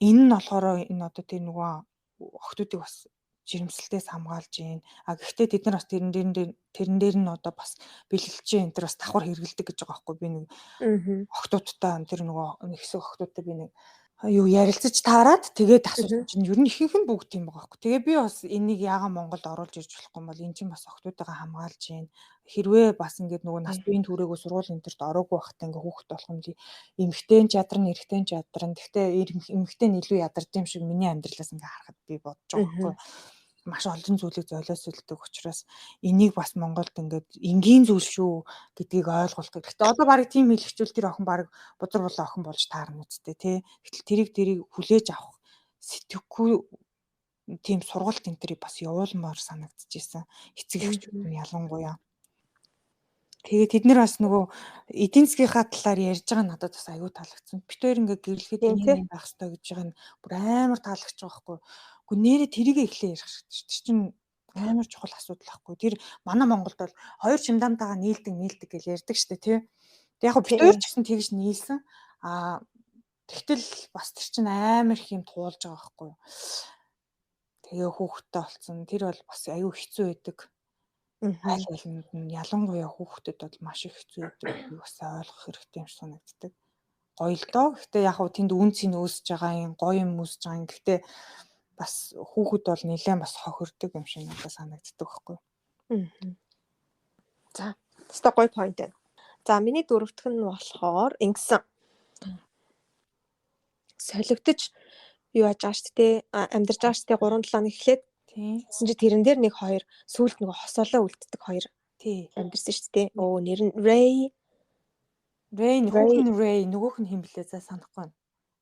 энэ нь болохоор энэ одоо тэр нөгөө охтуудыг бас жирэмслэлтээс хамгаалж гин гэхдээ тэд нар бас тэрэн дээр нь одоо бас бэлгэлч энэ төр бас давхар хэрэгэлдэг гэж байгаа байхгүй би нэг охтуудтай тэр нөгөө хэсэг охтуудтай би нэг юу ярилцаж таарад тэгээд асуусан Мгм. чинь ер нь ихэнх нь бүгд тийм байгаа байхгүй. Тэгээ би бас энийг яагаад Монголд оруулж ирж болохгүй юм бол эн чинь бас охтуудаа хамгаалж гин. Хэрвээ бас ингээд нөгөө нас үеийн түрээгөө сургуулийн энтерт ороогүй байхдаа ингээд хүүхэд болох юм ли эмэгтэйн чадрын эрэгтэйн чадрын гэхдээ эмэгтэй нь илүү ядарч юм шиг миний амьдралаас ингээд харахад би бодож байгаа байхгүй. Маш олон зүйлийг золиосолдог учраас энийг бас Монголд ингээд энгийн зүйл шүү гэдгийг ойлгуулах. Гэхдээ одоо баг тийм хэлэхчүүл тэр охин баг бузар булаа охин болж таарна үсттэй тий. Гэтэл тэрийг хүлээж авах сэтгэхгүй тийм сургалт энэ төрийг бас явуулмаар санагдчихсэн. Эцэг эхчүүд нь ялангуяа. Тэгээд тэд нар бас нөгөө эдийн засгийнхаа талаар ярьж байгаа надад бас аюу таалагдсан. Бид хоёр ингээд гэрлэхэд ийм байх хэрэгтэй гэж байгаа нь бүр амар таалагдж байгаа байхгүй. Гэхдээ нэрээ тэрийг эхлээ ярих хэрэгтэй. Тэр чинь амар чухал асуудал байхгүй. Тэр манай Монголд бол хоёр чимдаамтайгаа нийлдэг гэж ярьдаг штэ тий. Тэг яг бид хоёр ч гэсэн тэгж нийлсэн. Тэгтэл бас тэр чинь амар их юм туулж байгаа байхгүй. Тэгээ хүүхдтэй болсон. Тэр бол бас аюу хэцүү байдаг. Аль алинд нь ялангуяа хүүхдэд бол маш их хэцүү байдаг. Бас ойлгох хэрэгтэй юм шиг санагддаг. Гоё л доо. Гэхдээ яг хөө тэнд үнцийн өсөж байгаа юм, гоё юм өсөж байгаа юм. Гэхдээ бас хүүхэд бол нэлээд бас хохирдог юм шиг надад санагддаг байхгүй. За, өстой гоё point байна. За, миний дөрөвдөх нь болохоор ингэсэн. Солигдож юу яаж байгаа шүү дээ. Амьдарч байгаа шүү дээ 3-7 хоног эхлээд. Тэгсэн чи тэрэн дээр 1-2 сүүлд нөгөө хосоолоо үлддэг 2. Тий. Амьдэрсэн шүү дээ. Оо нэр нь Ray нөгөөх нь хэм блэ за санахгүй байна.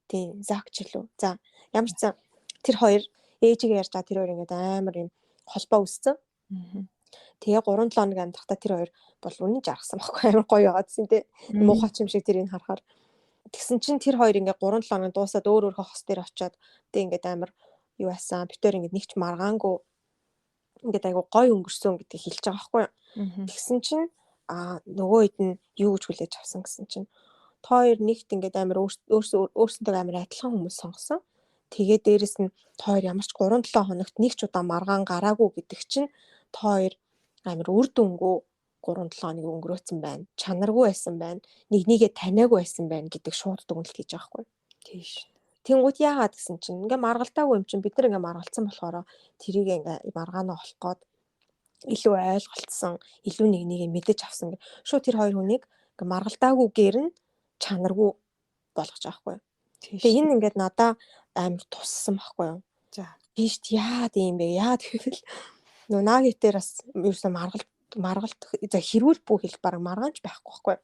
Тий, Zach ч лүү. За, ямар ч сан тэр 2 ээжигээ ярьж байгаа тэр 2 ингээд амар юм холбоо үүссэн. Тэгээ 3-7 хоног амьдрахтаа тэр 2 бол үнэн жаргасан байхгүй амар гоё байгаадсэн тий. Муухай юм шиг тэрийг харахаар. Тэгсэн чинь тэр 2 ингээд 3-7 хоног дуусаад өөр хос дээр очиод тэг ингээд амар юу байсан. Битээр ингээд нэгч маргаангүй ингээд айгу гоё өнгөрсөн гэдгийг хэлж байгаа байхгүй. Тэгсэн чинь нөгөө хэд нь юу гэж хүлээж авсан гэсэн чинь тоор нэгт ингээд амар өөрсөндөө амар адилхан хүмүүс сонгосон. Тэгээ дээрэс нь тоор ямар ч 3-7 хоногт нэг ч удаа маргаан гараагүй гэдэг чинь тоор амар үр дүнгөө 3-7 хоног өнгөрөөцөн байна. Чанаргүй байсан байна. Нэгнийгээ таниагүй байсан байна гэдэг шууд дүгнэлт хийж байгаа байхгүй. Тийш. Тэнгүүд яагаад гэсэн чинь ингээ маргалтаагүй юм чинь бид нар ингээ маргалцсан болохоор тэрийг ингээ маргаанаа олох гээд илүү ойлголцсон, илүү нэгнийг мэдэж авсан. Шууд тэр хоёр хүнийг ингээ маргалтаагүйгээр нь чанаргүй болгож байгаа байхгүй. Тэгээ энэ ингээд надаа амар туссан байхгүй юу. За. Тийш яад юм бэ? Яад гэвэл нөө наагитээр бас ерөөсөө маргалт за хэрүүл бүх хэл бараг маргаанч байхгүй байхгүй.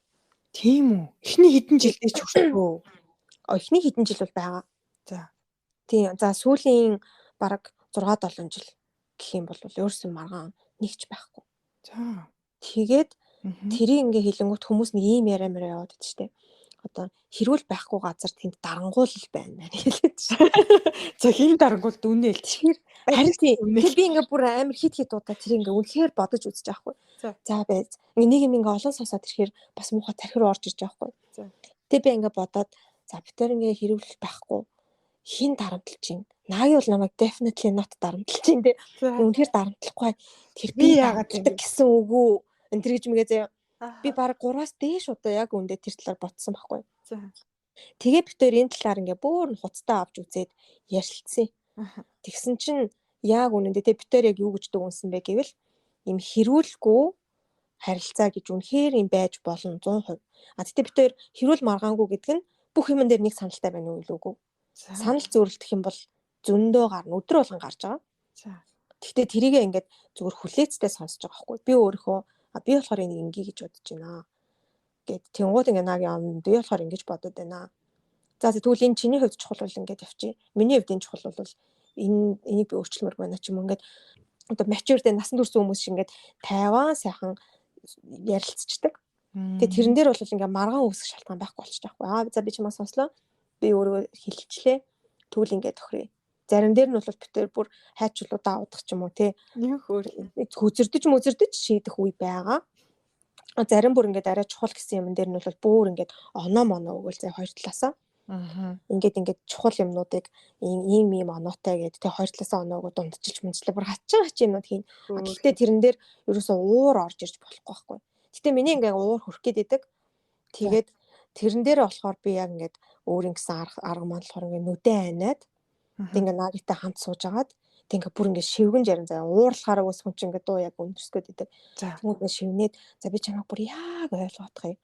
Тийм үү. Эхний хэдэн жилдээ ч хүртөө. Эхний хэдэн жил бол байгаа. За. Тийм. За сүүлийн бараг 6-7 жил гэх юм бол өөрөөсөө маргаан нэгч байхгүй. За. Тэгээд тэрийг ингээ хэлэнгүүт хүмүүс нэг ийм яриамаар яваад байдаг шүү дээ. Одоо хэрүүл байхгүй газар тэнд дарангуул байна хэлээд шүү. За хин дарангуул дүнэл. Харин тийм. Би ингээ бүр амар хит удаа тэр ингээ үнэхээр бодож үзэж байгаа хгүй. За байз. Нэг юм ингээ олон сонсоод ирэхээр бас муухай тархир орж ирж байгаа хгүй. Тэгээ би ингээ бодоод за битэр ингээ хэрүүл байхгүй хин дарамтлж чинь. Наагийн бол намайг definitely not дарамтлж чинь тий. Үнэхээр дарамтлахгүй. Тэр би яагаад гэсэн үгүй энэ төр гэж мэгээ заяа. Би баг 3-аас дээш удаа яг үндэ тэр талаар ботсон байхгүй. Тэгээ битэр энэ талаар ингээ бүр хуцтаа авч үзээд ярилцсан. Тэгсэн чинь яг үнэндээ тэ битэр яг юу гэж дүгнсэн бэ гэвэл им хэрүүлгүй харилцаа гэж үнэхээр юм байж болно 100%. Тэгтээ битэр хэрүүл маргаангүй гэдэг нь бүх юмн дээр нэг саналтай байна уу илүүгүй. Санал зөөрлөх юм бол зөндөө гарна өдөр болгон гарч байгаа. Тэгтээ тэрийгээ ингээд зүгээр хүлээцтэй сонсож байгаа байхгүй. Би өөрийнхөө би болохоор энийг ингээ гэж бодож байна. Гэт тэнгууд ингээ нагийн би болохоор ингэж бодод байна. За тэгвэл энэ чиний хувьд чухал бол ингээд явчих. Миний хувьд энэ чухал бол энийг би өөрчлөмөр байна ч юм ингээд одоо mature дэ насан турш хүмүүс шиг ингээд тайван сайхан ярилцчихдаг. Тэгээ тэрэн дээр бол ингээ маргаан үүсэх шалтгаан байхгүй болчих таахгүй. За би чамаа сонслоо. Би өөрөө хилчлээ. Тэгвэл ингээ тохирё. Зарим дээр нь бол битэр бүр хайчлуудаа авах ч юм уу те. Хүзэрдэж шийдэх үе байгаа. Зарим бүр ингээд арай чухал гэсэн юм дээр нь бол бүр ингээд оноо өгөөл зэ хоёр талаасаа. Ингээд чухал юмнуудыг ийм оноотой гэдэг те хоёр талаасаа оноогоо дундчилж мэнчлээ бүр хачин юмнууд хийн. Гэхдээ тэрэн дээр ерөөсөө уур орж ирж болохгүй байхгүй. Гэтэ миний ингээ уур хөрөх гээд идэг. Тэгээд Тэрэн дээр болохоор би яг ингээд өөрийн гэсэн арга маань болохоор ингээд нүдэн айнаад тэг ингээд наагитай хамт сууж агаад тэг ингээд бүр ингээд шивгэн жарин заяа уурлахаараа ус хүн чинь ингээд дуу яг өндөрсгöd идэг. За. Тэгмүүд ингээд шивнээд за би чамайг бүр яг ойлгоодох юм.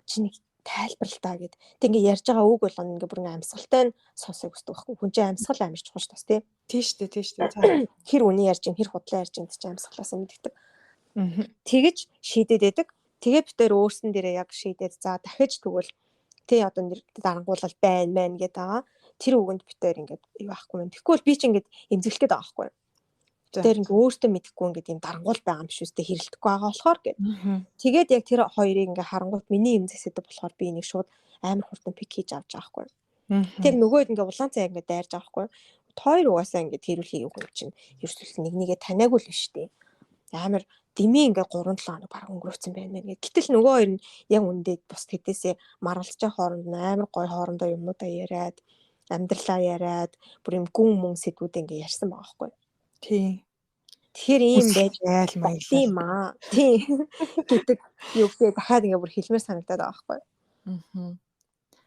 Чи нэг тайлбарлалтаа гэд. Тэг ингээд ярьж байгаа үг болгоно ингээд бүр ингээд амьсгалтай нь сонсох хүсдэг байхгүй. Хүн чинь амьсгал амар чухал ш тас тий. Тийм шүү дээ. За. Хэр үний ярьж ин хэр худлаа ярьж ин чинь амьсгалаас мэддэг. Аа. Тэгэж шийдээд байдаг. Тэгээ бид тээр өөрсөн дээрээ яг шийдээд за дахиж тэгвэл тий одоо дарангуулал байна гэдэг байгаа. Тэр үгэнд бид тээр ингээд юу аахгүй юм. Тэгэхгүй бол би чи ингээд эмзэглэх гээд байгаа байхгүй. Тэр ингээд өөртөө мэдэхгүй ингээд юм дарангуул байгаа юм биш үстэй хэрэлдэхгүй байгаа болохоор гэд. Тэгээд яг тэр хоёрыг ингээд харангуут миний эмзэсэдэг болохоор би энийг шууд амар хурдан пик хийж авч байгаа байхгүй. Тэр нөгөөд ингээд улаан цай ингээд дайрж байгаа байхгүй. Хоёр угаасаа ингээд хэрүүлхий юм чинь ерөөсөө нэг нэгээ танаагүй л биш тий. Амар дими ингээ 3-7 хоног баг өнгөрөөцсөн байна мэн. Гэтэл нөгөө хоёр нь яг үндэ бус тэдээсээ маргалж байгаа хооронд амар гой хоорондоо юмнуудаа яриад амьдралаа яриад бүр юм гүн мөн сэдвүүд ингээ ярьсан байгаа байхгүй. Тий. Тэгэхээр ийм байж айл маяглаа. Тийм аа. Тий. Гэдэг юу гэхээр дахиад ингээ бүр хэлмээр санагдаад байгаа байхгүй.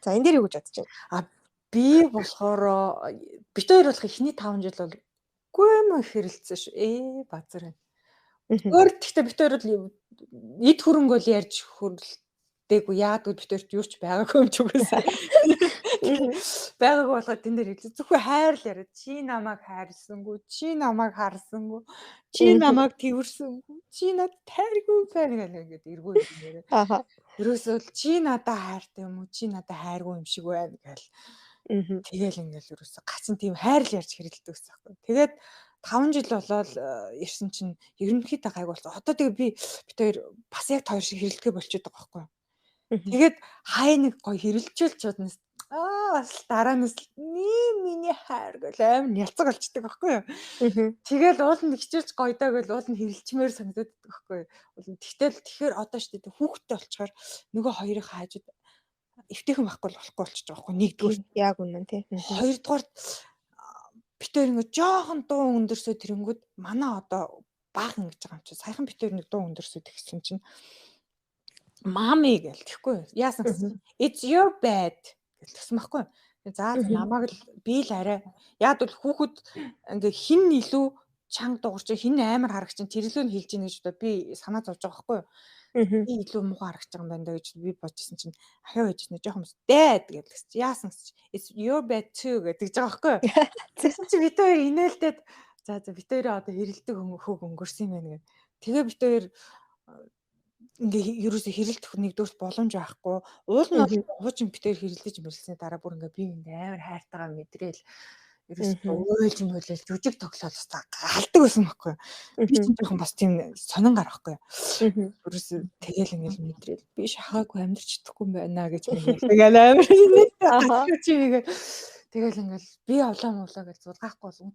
За энэ дээр юу гэж бодож байна? Би болохоор бит хоёр болох ихний 5 жил бол гүм хэрэлцсэн шүү. Базар байна. Өөр тэгтээ бит хоёр бол эд хөрөнгө бол ярьж хөрөлдөөгүй яадаг бит хоёрт юу ч байгаагүй юм ч үгүйсээ. Байгаагүй болгоод тэн дээр хэлээ. Зөвхөн хайр л яриад чи намайг хайрласангүй, чи намайг харсангүй, чи намайг тэрсэнгүй, чи надад тайргүй байна гэдэг эргүү юм яриад. Аха. Ерөөсөө чи надад хайртай юм уу, чи надад хайргүй юм шиг байна гэл. Тэгэл ингээл ерөөсөө гацсан тийм хайр л ярьж хэрэлддэг гэсэн юм. Тэгээд 5 жил болоод ирсэн чинь ерөнхийдөө гайг болсон. Одоо тэгээ би бит хоёр бас яг хоёр шиг хэрэлдэгэ болчиход байгаа байхгүй юу. Тэгээд хай нэг гоё хэрэлжүүлж чаднаас бас дараанаас миний хайр гэл аим нялцаг болчихдаг байхгүй юу. Тэгэл уул нь хичээлж гоёдоо гэл уул нь хэрэлчмээр санагдаад байгаа байхгүй юу. Тэгтэл тэгэхээр одоо шүү дээ хүүхдтэй болчоор нөгөө хоёрын хаажууд эвтэйхэн байхгүй болохгүй болчихж байгаа байхгүй юу. Нэгдүгээр яг үнэн тий. Хоёрдугаар бит хоёр ингээ жоохон дуу өндөрсөө тэрэнгүүд манай одоо баг ингэж байгаа юм чи саяхан бит хоёр нэг дуу өндөрсөө тэгсэн чинь мами гэл тэгэхгүй яасан гэсэн it's your bed гэл тэгсэн байхгүй. За намайг л би л арай яад бол хүүхэд ингээ хин илүү чанга дуурч хин амар харагч чинь тэр илүү нь хэлж ийн гэж одоо би санаа зовж байгаа байхгүй. Би илүү муухай харагч байгаа юм байна да гэж би бодчихсон чинь ахиа байж нэ жоохон дээд гэл тэгсэн. Яасан гэсэн it's your bed too гэдэг жбайгаа байхгүй. Тэгсэн чи бит хоёр инээлдээд за бит хоёроо одоо хэрэлдэг хөг өнгөрсөн юм байна гэх. Тэгээ бит хоёр ингээ ерөөсө хэрэлдэх нэгдүгээр боломж байхгүй. Уул нь хуучин бит хоёр хэрэлдэж мэрэлсний дараа бүр ингээ би амар хайртайгаа мэдрээл ерөөсө ойлж мөлөл жүжиг тоглоод галдаг байсан байхгүй. Би чинь жоохон бас тийм сонин гар байхгүй. Ерөөсө тэгэл ингээл мэдрээл би шахаагүй амьдарч чадахгүй юм байна гэж тэгэл амар инээдээ тэгэл ингээл би овлоо мовлоо гэж зургаахгүй болсон.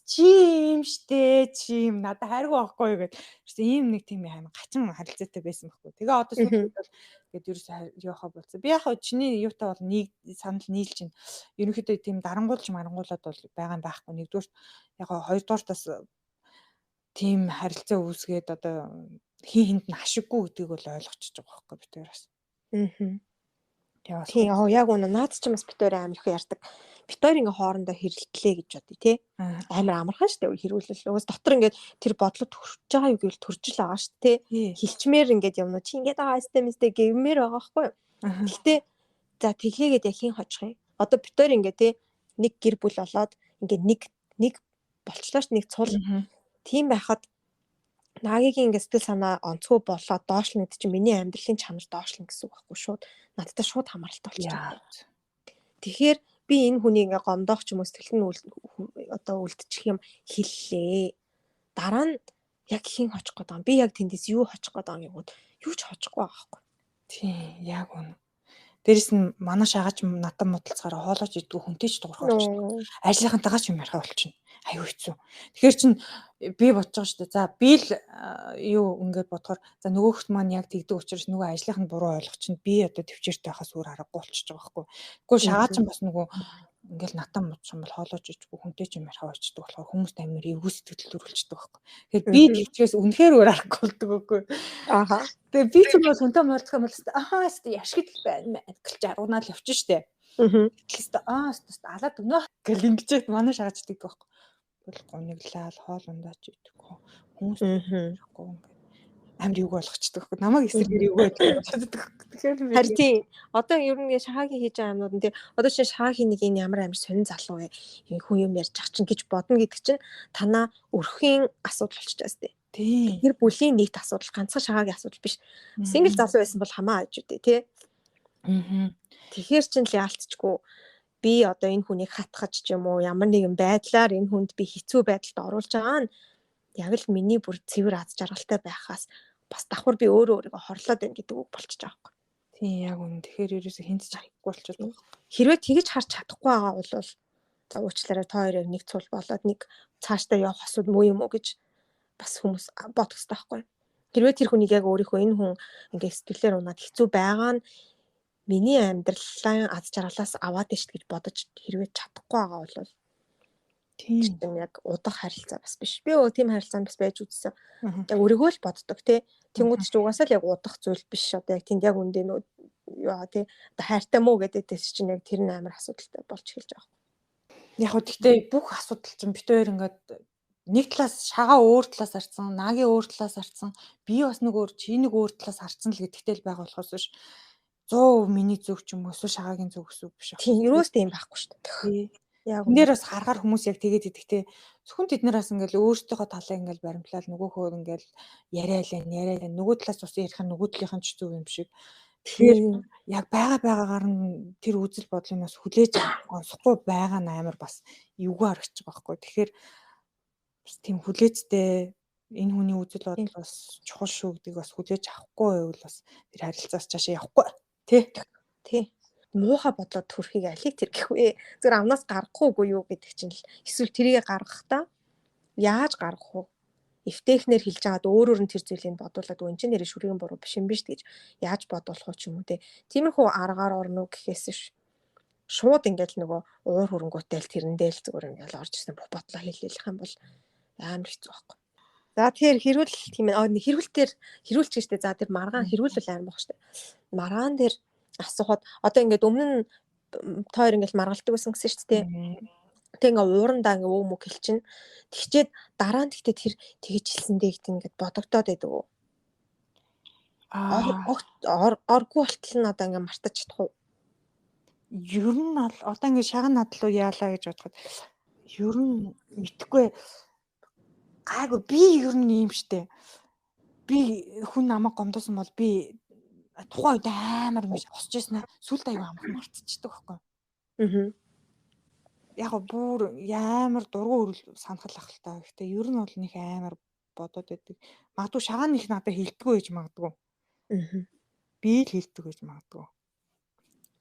Чи юм штэ чи юм надад хайргүй байхгүй юу гэд. Ерөөсө ийм нэг тийм амар гачин харилцаатай байсан байхгүй. Тэгээ одоо сүүлд бол гээд ерөөсө яахаа болсон. Би яхаа чиний юутай бол нэг санал нийлж байна. Ерөнхийдөө тийм дарангуулж марангуулаад бол байгаа юм байхгүй. Нэгдүгээр яхаа хоёрдугаартаас тийм харилцаа үүсгээд одоо хин хинд нь ашиггүй гэдгийг бол ойлгочихж байгаа байхгүй бид хоёроос. Тийм яг үнэ наад чинь бас бит хоёр амар их ярьдаг. Бит хоёр ингээ хоорондоо хэрэлтлээ гэж бодъё тий. Амар амархан штэ хэрүүлэл. Уус дотор ингээ тэр бодлого төрж байгаа юу гэвэл төрж л байгаа штэ тий. Хилчмээр ингээ юмнууд чи ингээ байгаа системэстэй гэмээр байгаа байхгүй юу. Гэхдээ за тэглээгээд яг хин хожих юм. Одоо бит хоёр ингээ тий нэг гэр бүл болоод ингээ нэг болчлоо ш нэг цул. Тийм байхад Наагийн ингээ сэтгэл санаа онцгой болоод доошлно гэдэг чинь миний амьдралын чанар доошлно гэсэн үг байхгүй шууд надтай шууд хамааралтай болчихсон. Тэгэхээр би энэ хүнийг ингээ гомдоох ч юм уу сэтгэл нь одоо үлдчих юм хэллээ. Дараа нь яг хин хочих гээд байгаа. Би яг тэндээс юу хочих гээд байгаа юм гээд юу ч хочихгүй байгаа байхгүй. Тийм яг үнэ. Дээрэс нь манай шагач натан муудалцахаараа хоолойч идэггүй хүнтэй ч дуурах болчихно. Ажлынхантайгаа ч юм ярих болчихно. Аюу хэцүү. Тэгэхээр чин би бодож байгаа шүү дээ. За би л юу ингээд бодохоор за нөгөөхт маань яг тэгдэг учраас нөгөө ажлынх нь буруу ойлгох чинь би одоо төвчээртэй байхаас өөр аргагүй болчихж байгаа байхгүй. Гэхдээ шагач нь бас нөгөө ингээл натан муудсан бол хоолойч ичгүй хүнтэй ч юм ярих очдөг болохоор хүмүүст амар эвгүй сэтгэл төрүүлчихдэг байхгүй. Тэгэхээр би тэгчээс үнэхээр өөр аргагүй болдог үгүй. Ааха. Тэгээ би ч юм бол хүнтэй муулах юм бол ахаа өстө яшгид байна гэж аргунаад явчих штэ. Гэхдээ өстө алаад өгнө гэл ингэчээд манай шагаачдаг байхгүй. Бол гониглал хоол ундаач идэхгүй хүмүүс ярихгүй ингээд амар эвгүй болгочдөг байхгүй. Намайг эсрэгээр эвгүй болгочдөг. Тэгэхээр харин тийм одоо ер нь шахаагийн хийж байгаа юмнууд нь тий одоо чинь шахаагийн нэг энэ ямар амар сонин залуу вэ хүн юм ярьж ах чинь гэж бодно гэдэг чинь танаа өрхийн асуудал болчихж байгаа тий. Тэр бүлийн нийт асуудал ганцхан шахаагийн асуудал биш. Сингл залуу байсан бол хамаа аж үдэ тий. Тэгэхээр чинь л яалтчгүй би одоо энэ хүнийг хатгаж ч юм уу ямар нэгэн байдлаар энэ хүнд би хэцүү байдалд оруулж байгаа нь яг л миний бүр цэвэр аз жаргалтай байхаас бас давхар би өөрийгөө хорлоод байна гэдэг үг болчихж байгаа юм. Тийм яг үнэ. Тэгэхээр ерөөсө хинт ч чадахгүй болчиход. Хэрвээ тэгж харж чадахгүй байгаа бол уучлаарай та хоёрыг нэг цул болоод нэг цаашдаа явах асуудал муу юм уу гэж бас хүмүүс бодох хэрэгтэй байхгүй. Хэрвээ тэр хүнийг яг өөрийнхөө энэ хүн ингээ сэтгэлээр унаад хэцүү байгаа нь миний амьдралын аз жаргалаас аваад ишт гэж бодож хэрвээ чадахгүй байгаа бол тийм яг удаах харилцаа бас биш. Би тийм харилцаанд бас байж үзсэн. Яг өөрийгөө л боддог тий. Тэнгүүд ч угаасаа л яг удах зүйл биш. Одоо яг тэнд яг үндэ нөө яа тий. Одоо хайртай муу гэдэг чинь яг тэр нь амар асуудалтай болж эхэлж байгаа. Яг хөө гэхдээ бүх асуудал чинь бит хоёр ингээд нэг талаас шагаа өөр талаас харцсан, нагийн өөр талаас харцсан, би бас нэг өөр, чи нэг өөр талаас харцсан л гэдэгтэй л байгаа болохоос биш 100% миний зүг ч юм уу эсвэл шагаагийн зүг гэсэн үг биш. Тийм ерөөсөө юм байхгүй шүү дээ. Яг энэ дээр бас харахаар хүмүүс яг тэгээд идэхтэй зөвхөн тэд нараас ингээл өөрсдийнхөө талаа ингээл баримтлал нөгөөхөө ингээл яриалаа нөгөө талаас бас ярих нөгөө талынхан ч зүг юм шиг. Тэгэхээр яг байгаагаар нь тэр үзэл бодлыг бас хүлээж авахгүй байгаа нь амар бас эвгүй харагдчих байхгүй. Тэгэхээр бас тийм хүлээцтэй энэ хүний үзэл бодол бас чухал шүү гэдгийг бас хүлээж авахгүй байвал бас тэр харилцаас цаашаа явахгүй тий. Муухай бодлоод төрхийг алийг тэр гэх вэ? Зөвхөн амнаас гаргахгүй юу гэдэг чинь л эсвэл тэрийг гаргахдаа яаж гаргах вэ? Эвтэхнэр хэлж байгаад өөрөөр нь тэр зүйлийг бодуулаад өн чинь нэр шүргийн буруу биш юм биш гэж яаж бодуулах вэ ч юм уу те. Тиймэрхүү аргаар орно гэхээс шууд ингээл нөгөө уур хөрөнгөтэй л тэрэндээ л зүгээр ингээл орж ирсэн бүх бодлоо хэлэлэх юм бол амар хэцүү байхгүй. За тэгэхээр хэрүүл тийм хэрүүлч гэжтэй за тэр маргаан хэрүүлэл амар баг штэ. Маргаан дээр асуухад одоо ингээд өмнө нь тойр ингээд маргалдаг байсан гэсэн шүү дээ. Тэг ингээд уурандаа ингээд өө мөг хэлчин. Тэгчээд дараа нь тэгтээ тэр тэгж хэлсэндээ гэдэг ингээд бодогдоод байдаг уу? Оргүй болтол нь одоо ингээд мартаж чадах уу? Ер нь одоо ингээд шаган надлуу яалаа гэж бодоход ер нь мэдхгүй гайгүй би ер нь юм штэ. Би хүн намайг гомдоосон бол би тухайн үед амар мэж босч ирсэн сүлд аяга амхан мартчихдаг байхгүй. Яг бүр амар дургуун өрөл санахал ах л та. Гэхдээ ер нь бол нэг амар бодоод байдаг. Магадгүй шагаан их надад хилдэггүй гэж магадгүй. Би л хилдэг гэж магадгүй.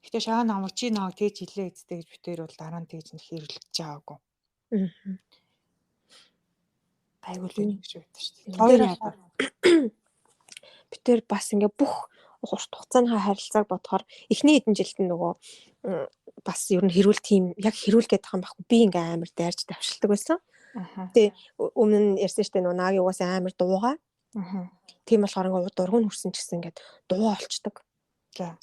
Гэхдээ шагаан намайг чи намайг тэгж хэлээ гэдэгтэй гэж битээр бол дараа нь тэгж нэг хэрэглэж байгаагүй. Гайгүй л юм шиг байдаг шүү дээ. Хоёр яагаад битээр бас ингээ бүх урт хугацааны харилцааг бодохоор эхний хэдэн жилд нөгөө бас ер нь хэрүүл тийм яг хэрүүл гэдэг юм байхгүй би ингээ амар дайрч давшилдаг байсан. Тэгээ өмнө нь ярьсан штэ нөгөө наагийн угаас амар дуугаа. Тийм болохоор ингээ дургуун хүрсэн ч гэсэн ингээ дуу олцдог. За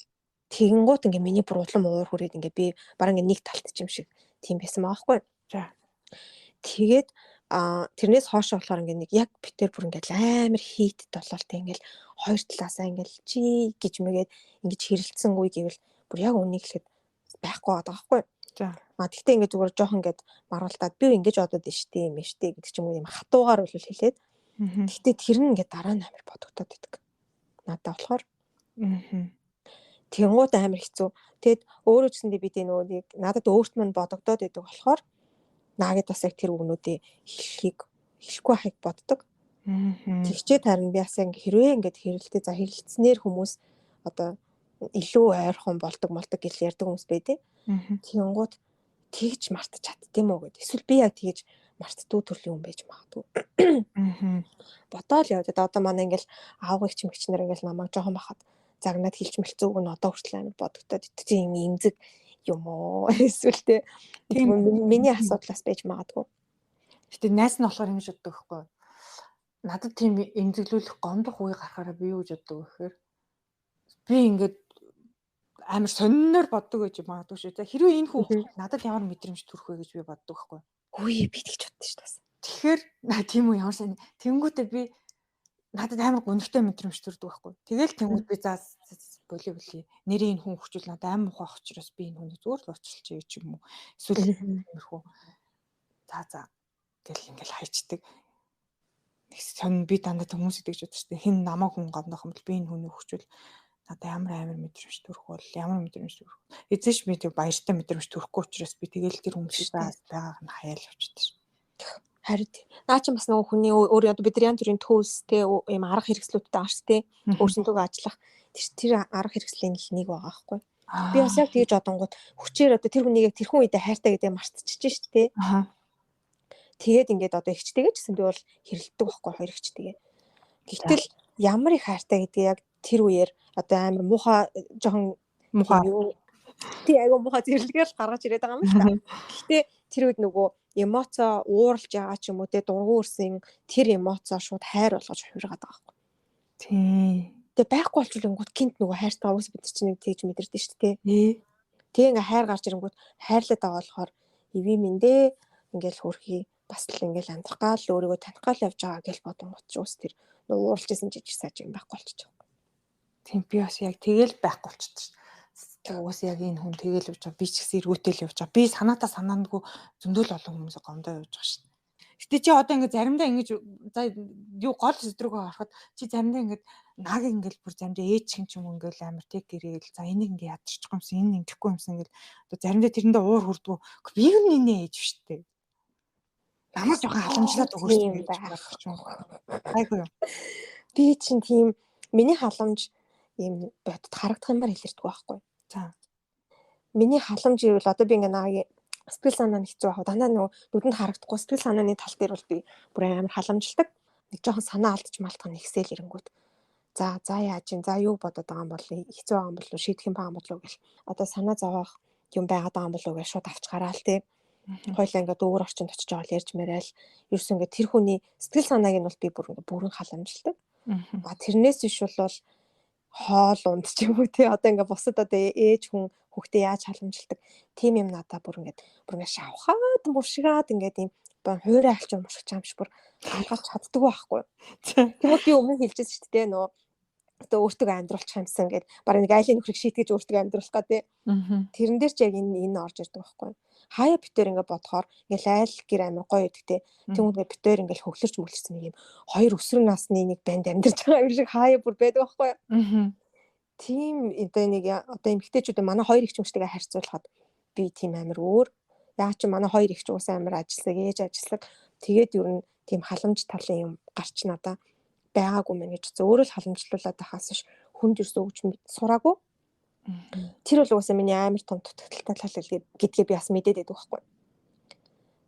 тэгэнгუут ингээ миний бүр улам уур хүрээд ингээ би баран ингээ нэг талт ч юм шиг тийм байсан байгаа байхгүй. За тэгээд тэрнээс хойш болохоор ингээ нэг яг битэр бүр ингээ амар хийт тололтой ингээл хоёр талаасаа ингээл чи гэж мэгээд ингэж хэрэлдсэн үе гэвэл бүр яг үнийг хэлэхэд байхгүй байгаа байхгүй. За. Тэгтээ ингээ зүгээр жоох ингээд маргалдаад би ингэж одод штэ юм штэ гэдэг ч юм уу юм хатуугаар бол хэлээд. Тэгтээ тэр нь ингээ дараа нь амар бодогдоод байдаг. Надад болохоор. Тэнгууд амар хэцүү. Тэгэд өөрөө ч гэсэндээ бид энэ нүг надад өөрт мань бодогдоод байдаг болохоор наагад бас яг тэр үгнүүдийг хэлэхгүй хайг боддог. Тэгчээд харин би бас ингээ хэрвээ ингээд хэрэлдээ за хэрэлдснээр хүмүүс одоо илүү ойрхон болдог гэж ярьдаг хүмүүс байдیں۔ Тэгэнгუут тэгж мартаж чаддсан уу гэдэг. Эсвэл би яг тэгж мартдгүй төрлийн хүн байж магадгүй. Бодоол яваад одоо манай ингээл аавгыг ч мэгчнэр ингээл намайг жоохон бахад загнаад хэлж мэлцүү үг нь одоо хүртэл амар бодогдоод тийм имзэг юм уу? Эсвэл тэ Тийм. миний асуудлаас байж магадгүй. Гэтэ найс нь болохоор ингэж боддог байхгүй. Надад тийм эмзэглүүлэх гомдох үе гарахаараа би юу гэж боддог вэ гэхээр би ингээд амар сониноор боддог гэж магадгүй шүү. За хэрвээ энэ хүүхэд надад ямар мэдрэмж төрөх вэ гэж би боддог байхгүй. Үгүй би тэгж боддоо шүү дээ. Тэгэхээр тийм үү ямар сайн. Тэнгүүтээ би надад амар гонхтой мэдрэмж төрдөг байхгүй. Тэгэл тэнгүүд би за боли нэрийн энэ хүн хүчүүл надад амар ухаах учраас би энэ хүнийг зүгээр л уучлалч ч юм уу. Эсвэл тиймэрхүү. За гэл ингээл хайчдаг. Нэг сонин би дандаа хүмүүс идэж бодож штэ. Хин намаа хүн гомдох юм бол би энэ хүнийг хүчүүл надад амар мэдрэмж төрөх бол ямар мэдрэмж төрөх. Эзэж би тэг баяртай мэдрэмж төрөхгүй учраас би тэгэл тэр хүмүүсийг байгааг нь хаяал явчихдаг ш. Харин наа чи бас нөгөө хүний өөр одоо бидний янз бүрийн төөс те ийм арга хэрэгслүүдтэй байгаа ш те. Өөрсөндөө ажиллах тэр арга хэрэгслийн нэг байгаа байхгүй. Би бас яг тэгж одонгууд хүчээр одоо тэр хүнийг яг тэрхүү үедээ хайртай гэдэг мартчихж ш те. Тэгээд ингээд одоо ихчтэйгээ ч гэсэн би бол хэрэлддэг байхгүй хоёр ихчтэйгээ. Гэтэл ямар их хайртай гэдгийг яг тэр үеэр одоо амар муухай жоохон юу тий айгу муухай зэрлэгээр гаргаж ирээд байгаа юм л та. Гэхдээ тэр үед нөгөө эмоцо ууралж байгаа ч юм уу те дургуун өрсөн тэр эмоцо шууд хайр болгож хувиргаад байгаа байхгүй. Тий. Тэгээ байхгүй болчихлонгууд гинт нөгөө хайртай уус бид чинь нэг тэгж мэдэрдэж шүү дээ. Тэгээ ингээ хайр гарч ирэнгүүт хайрлаад байгаа болохоор эви минь дээ ингээл хөрхий бас л ингээл амьдрах гал өөрийгөө таних гал явж байгаа гэж бодонгот ч ус тэр ууралж исэн жижиг саж юм байхгүй болчих. Тийм би бас яг тэгэл байхгүй болчихсон. Уус яг энэ хүн тэгэл явж байгаа би ч гэсэн эргүүтэл явж байгаа. Би санаатаа санаандгүй зөндөл олон хүмүүс гомдоо явж байгаа шин. Гэтэ чи одоо ингээ заримдаа ингэж за юу гол сэтрүүгөө харахад чи заримдаа ингээд наг ингээл бүр заримдаа ээж хин ч юм ингээл амар тэг гэрэл за энийг ингээ ядарчихгүй юмсан энэ ингэхгүй юмсан ингээл одоо заримдаа тэрэндээ уур хүрдгүү би юм нэ ээж штэ. Намайг жоохон халамжлаад өгөөч гэж бодчих юм. Айгүй юу. Би чинь тийм миний халамж ийм бодод харагдах юмар хэлэрдэг байхгүй. За. Миний халамж гэвэл одоо би ингээ наагийн сэтгэл санаа нь хэцүү байгаа. Дандаа нөгөө нүдэнд харагдахгүй сэтгэл санааны тал дээр бол би бүр амар халамжилдаг. Нэг жоохон санаа алдчих малтах нэгсэл ирэнгүүт. За яаж юм. За юу бодоод байгаа юм бол хэцүү байгаа юм бол шийдэх юм байгаа юм болов гэл. Одоо санаа зовоох юм байгаад байгаа юм болов гэж шууд авч гараал те. Хойлоо ингээд өөр орчинд очиж байгаа л ярьж мэрэл. Ерөөс ингээд тэр хүний сэтгэл санааг нь бол би бүрэн халамжилдаг. Тэрнээс биш бол хоол унд ч юм уу тий одоо ингээ бусад одоо ээж хүн хүүхдээ яаж халамжилдаг тийм юм надаа бүр ингээ шавхаад муршгаад ингээ ийм хуурай алчуун муршиж байгаа юм шиг бүр гаргаж чаддаг байхгүй. Тэгвэл би өмнө хэлжсэн шүү дээ нөө одоо өөртөө амьдруулчих юмсан гэд бараг нэг айлын нөхрийг шийтгэж өөртөө амьдруулах гэдэг. Тэрэн дээр ч яг энэ орж ирдэг байхгүй. Хаяа битээр ингээ бодохоор ингээл айл гэр амир гоё идэгтэй. Тэнгүүгээ битээр ингээл хөглөрч мөглөрсөн нэг юм хоёр өсвөр насны нэг банд амьдарч байгаа юм шиг хаяа бүр байдаг байхгүй. Тийм одоо нэг одоо эмэгтэйчүүд манай хоёр их хүнтэйгээ харьцуулахад би тийм амир өөр. Яг чи манай хоёр их ч уусаа амир ажилласан, ээж ажилласан. Тэгээд ер нь тийм халамж талын юм гарч надаа байгаагүй мэн гэж өөрөө л халамжлуулаад байхаас ш хүнд ерөөсөө өгч сураагүй. Тэр бол уусаа миний амар том дутагдaltaй тал гэдгээ би бас мэдээд байдаг байхгүй.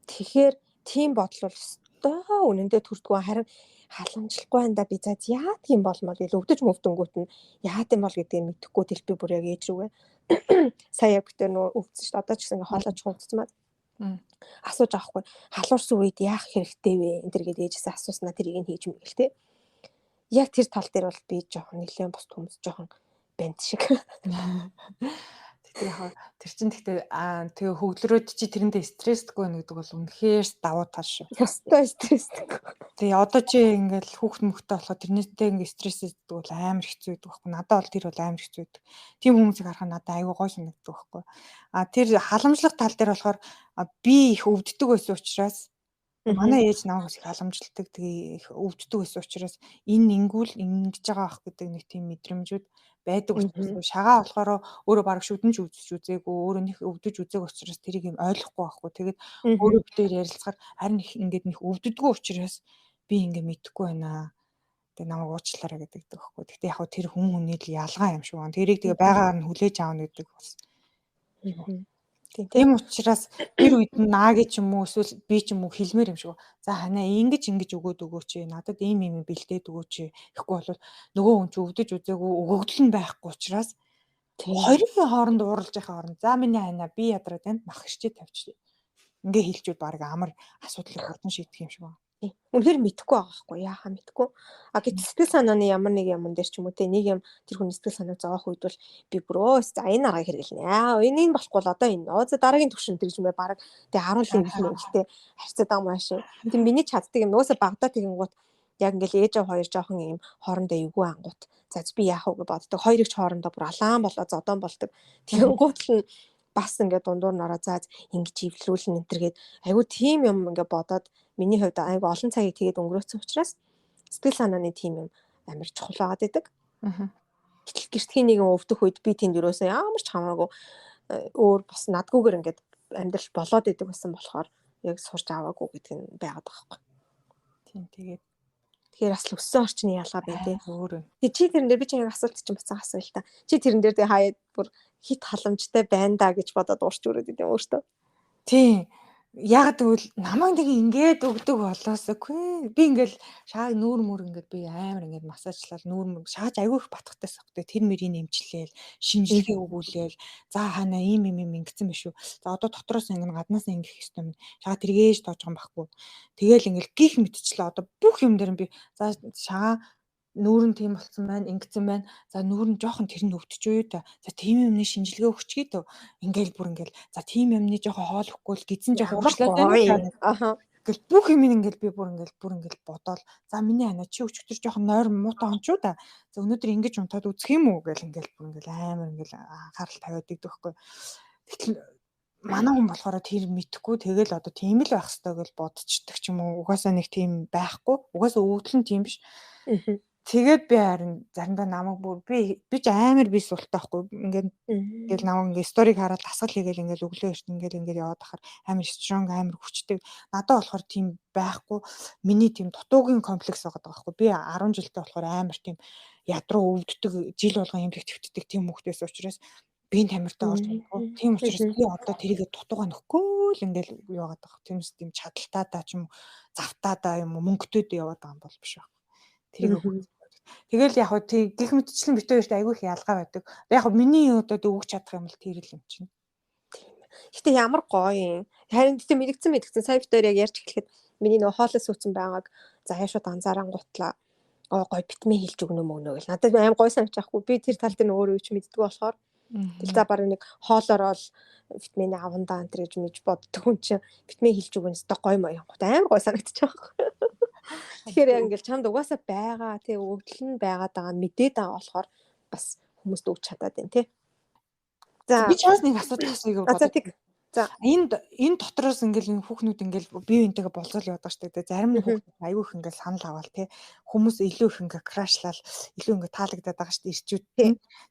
Тэгэхээр тийм бодол бол өстой үнэндээ төрдгөө харин халамжлахгүй байнда би за яад юм болмол ил өвдөж мөвдөнгүүт нь яад юм бол гэдгийг мэдэхгүй тэл би бүр яг ээж рүүгээ сая битэр нөө өвдсөн шүү дээ одоо ч гэсэн хоолойч хөвдсмаа асууж аахгүй халуурсан үед яах хэрэгтэй вэ энэ төр гэдээ ээжээс асууснаа тэрийг нь хийж мэгэл те яг тэр тал дээр бол би жоохон нэлээд бус хүмүүс жоохон банд шиг. Тэгэхээр тэр чин гэхдээ тэгээ хөглөрөөд чи тэрэндээ стрессдэггүй байна гэдэг бол үнэхээр давуу тал шүү. Ястай стрессдэг. Тэгээ одоо чи ингээл хүүхд мөхтэй болохоо тэрнээсээ ингээ стрессэдэг бол амар хэцүү байдаг байхгүй. Надад бол тэр бол амар хэцүү байдаг. Тийм хүмүүсийг харахад надад аюу гой санагддаг байхгүй. Тэр халамжлах тал дээр болохоор би их өвддөг байсан учраас манай ээж намайг их халамжилдаг. Тэгээ их өвддөг байсан учраас энэ ингүүл ингэж байгаа ах гэдэг нэг тийм мэдрэмжүүд байдаг учраас шагаа болохоор өөрөө бараг шүдэнж үзээгүй өөрөө нэг өвдөж үзээг учраас тэрийг юм ойлгохгүй байхгүй. Тэгээд өөрөө битээр ярилцахаар харин их ингээд нэг өвддөггүй учраас би ингээ мэдэхгүй байна. Тэгээ намайг уучлаарай гэдэг байхгүй. Гэхдээ яг тэр хүн хүний л ялгаа юм шиг байна. Тэрийг тэгээ байгаар нь хүлээж аавна гэдэг бас. Тийм учраас тэр үед нааги ч юм уу эсвэл би ч юм уу хэлмээр юм шиг. За ханаа ингэж өгөөд өгөөч. Надад ийм бэлдээд өгөөч. Ихгүй бол нөгөө хүн ч өвдөж үзээгүй өгөгдөл нь байхгүй учраас хоёрын хооронд уурлаж байхаа хооронд за миний хайна би ядраад байна мах ирчээ тавьчих. Ингээ хэлчүүд баг амар асуудлыг хурдан шийдэх юм шиг байна. Үнэхээр мэдэхгүй байгаа байхгүй яахаа мэдэхгүй. Гэтэл сэтгэл санааны ямар нэг юм дээр ч юм уу те нэг юм тэр хүний сэтгэл санааг зоох үед бол би бүрөө за энэ аргыг хэрэглэнэ. Энэ болохгүй л одоо энэ. За дараагийн түвшин тэгж юм бэ баг тэгээ 10 ливлийн ихтэй харьцаад байгаа машин. Тэг миний чаддаг юм нөөсө багтаа тэгэнгუთ яг ингээл ээж аваа хоёр жоохон юм хоорондоо эвгүй ангууд. За би яах вэ гэж боддог. Хоёрыг ч хоорондоо бүр алаан болоо зодон болдог. Тэгэнгуут л бас ингээд дундуур нь ороо зааж ингэж ивлүүлэн энтергээд айгу тийм юм ингээд бодоод миний хувьд айгу олон цагийг тэгээд өнгөрөөсөн учраас сэтгэл санааны тийм юм амар чухал байгаад байдаг. Гэтэл гэртхийн нэгэн өвдөх үед би тэнд юусаа ямар ч хамаагүй өөр бас надгүйгээр ингээд амьдрал болоод идэг байсан болохоор яг сурч аваагүй гэдэг нь байгаад байгаа байхгүй. Тийм тэгээд тэгэхээр бас л өссөн орчны ялгаа байна тий. Өөр. Тэг чи тэрэн дээр би чинь асуулт чинь буцаа асууя л та. Чи тэрэн дээр тэг хаяад бүр хит халамжтай байна да гэж бодоод уурч өрөөд идэв өөртөө. Тийм. Яг тэгвэл намайг нэг ингээд өгдөг болоосгүй. Би ингээл шааг нүүр мөр ингээд би амар ингээд массажлал нүүр мөр шааж айгүй их батхтайс авдаг. Тэр мөрийг нэмчлээл, шинжилгээ өгүүлээл. За хана ийм ингэсэн биш үү. За одоо дотроос ингээд гаднаас ингэх хэвээр юм. Шаага тэргээж тоож байгаа юм байхгүй. Тэгээл ингээл гих мэдчлээ. Одоо бүх юм дээр би за шаага нүүр нь тийм болсон байна, ингэсэн байна. За нүүр нь жоохон тэр нь өвдөж юу та. За тийм юмны шинжилгээ өгчгий дөө. Ингээл бүр ингээл за тийм юмны жоохон хоол өгөхгүй л гизэн жоохон уучлаад байна. Аха. Ингээл бүх юм ингээл би бүр ингээл бодоол. За миний хана чи өчтөр жоохон нойр муутай онч уу та. За өнөөдөр ингэж унтаад үзэх юм уу гэл ингээл бүр ингээл амар ингээл анхаарал тавиад идэх байхгүй. Тэгтэл манай хүн болохоор тэр мэдхгүй тэгэл одоо тийм л байх хэрэгтэй гэж бодчихдаг ч юм уу. Угаасаа нэг тийм байхгүй. Угаасаа өвдөл нь тийм биш. Тэгээд би харин заримдаа намайг бүр би ч амар би султай байхгүй. Ингээл намайг ингээ сториг хараад тасгал хийгээл ингээл өглөө эрт ингээл яваад ахаар амар стронг амар хүчтэй. Надад болохоор тийм байхгүй. Миний тийм дутуугийн комплекс байгаа байхгүй. Би 10 жилдээ болохоор амар тийм ядруу өвддөг жил болгон эмлэг твтдэг тийм хүмүүсээс учраас би тамиртай орж байгаа. Тийм учраас би одоо тэрийгэ дутуугаа нөхгүй л ингээл яваад байгаа. Тиймээс тийм чадaltaа та ч юм уу завтаа да юм уу мөнгөтөд яваад байгаа юм бол биш байна. Тэгэл яг хөө гих мэтчлэн бит хоёрт айгүй их ялгаа байдаг. Яг хөө миний удаад өгч чадах юм бол тэр л юм чинь. Гэтэ ямар гоё юм. Харин гэтэ мэдгдсэн сая бит хоёр яг ярьж эхлэхэд миний нөө хоолой сүүцэн байгааг за яашууд анзаарангуутлаа. Гоё битмээ хэлж өгнө мөгнө гэл. Надад аим гоё санагдчихгүй. Би тэр тал дээр өөрөө ч мэддэггүй болохоор. Тэгэл за баруун нэг хоолоор бол витамин авандаа энэ гэж мэдж боддог хүн чинь витамин хэлж өгнө өстой гоё маяг. Аим гоё санагдчихаг. Тэгэхээр яг ингээл чамд угаасаа байгаа тий өвдөл нь байгаад байгаа мэдээд байгаа болохоор бас хүмүүст өгч чадаад байна тий. За би чаас нэг асуудал асууя гэж боддог. За энэ дотроос ингээл энэ хүүхнүүд ингээл бие биентэйгээ болцол яваад байгаа шүү дээ. Зарим нэг хүүхнүүд аюу их ингээл санал аваад тий хүмүүс илүү их ингээ крашлал илүү ингээ таалагдаад байгаа шүү дээ ирчүүд.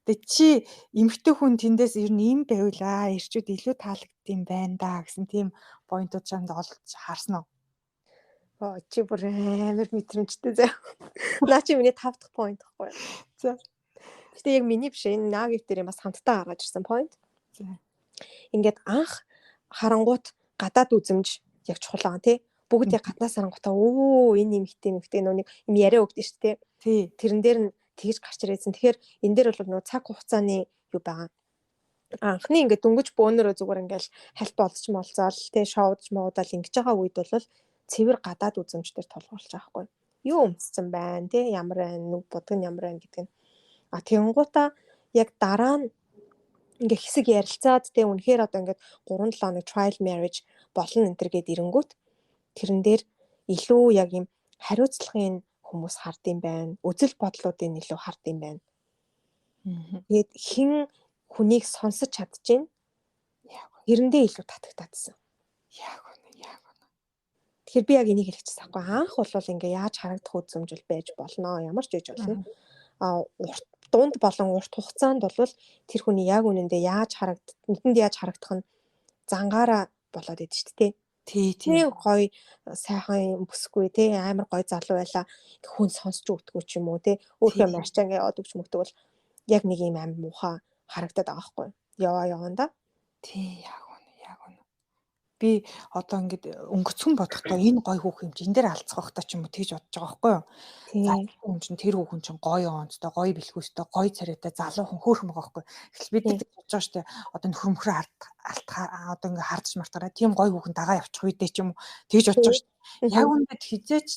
Тэгээ чи эмэгтэй хүн тэндээс ер нь юм байвлаа ирчүүд илүү таалагдсан байна да гэсэн тийм поинтууд чамд олж харсан уу? Чи бүр амар мэдрэмжтэй заа. Наа чи миний 5 дахь point гэхгүй. За. Гэтэ яг миний биш энэ нагив дээр бас хамтдаа гаргаж ирсэн point. За. Ингээд анх харангуут гадаад үзэмж яг чухал байгаа тий. Бүгд яг гаднаас харангуутаа энэ эмэгтэй нүг юм яриа өгдөн шүү дээ. Тий. Тэрэн дээр нь тэгж гарч ирээсэн. Тэгэхээр энэ дээр бол нөө цаг хугацааны юу байгаа. Анхны ингээд дөнгөж бөөнөрөө зүгээр ингээл хальт болцч молцоол тий шоудж муудал ингэж байгаа үед бол цэвэр гадаад үзэмжээр толгуурлаж байгаа хгүй. Юу өмссөн байна тий ямар байна нүг будг нь ямар байна гэдэг нь. Тэгэнгуутаа яг дараа нь ингээ хэсэг ярилцаад тий үнэхээр одоо ингээд 3-7 хоног trial marriage болно энэ төр гээд ирэнгүүт тэрэн дээр илүү яг юм хариуцлагын хүмүүс хардсан байна. Үзэл бодлуудын илүү хардсан байна. Тэгээд хэн хүнийг сонсож чадчихээн. Хэрэндээ илүү татагтаадсан. Тэгэхээр би яг энийг хэлчихсэн байхгүй анх бол ингээ яаж харагдах үзэмжил байж болно ямар ч үеж болно. Дунд болон урт хугацаанд бол тэр хүний яг үнэндээ яаж нүдэнд яаж харагдах нь зангаараа болоод идэв шүү дээ. Тий. Гоё сайхан бүсгүй тий амар гоё залуу байла хүн сонсч өгдөггүй ч юм уу тий өөрөө марчаа ингээ яваад өгч мөгдөг бол яг нэг юм амар муухай харагдаад байгаа байхгүй. Яваанда. Тий яг үнэ. би одоо ингээд өнгөцгөн бодохдоо энэ гоё хүүхэн юм чи энэ дээр алдчих واخ та ч юм уу тэгж бодож байгаа байхгүй юу. За тий, хүн чинь тэр хүүхэн чинь гоё онцтой, гоё бэлгүүстэй, гоё царайтай залуу хүн хөөрхөн байгаа байхгүй. Эхлээд бид нар тий, тэгж бодож байгаа штэ. Одоо нөхөр мөхрөө одоо ингээд хардж мартаараа тийм гоё хүүхэн дагаа явчих үедээ ч юм уу тэгж бодож тий. байгаа штэ. Яг үнэндээ хизээч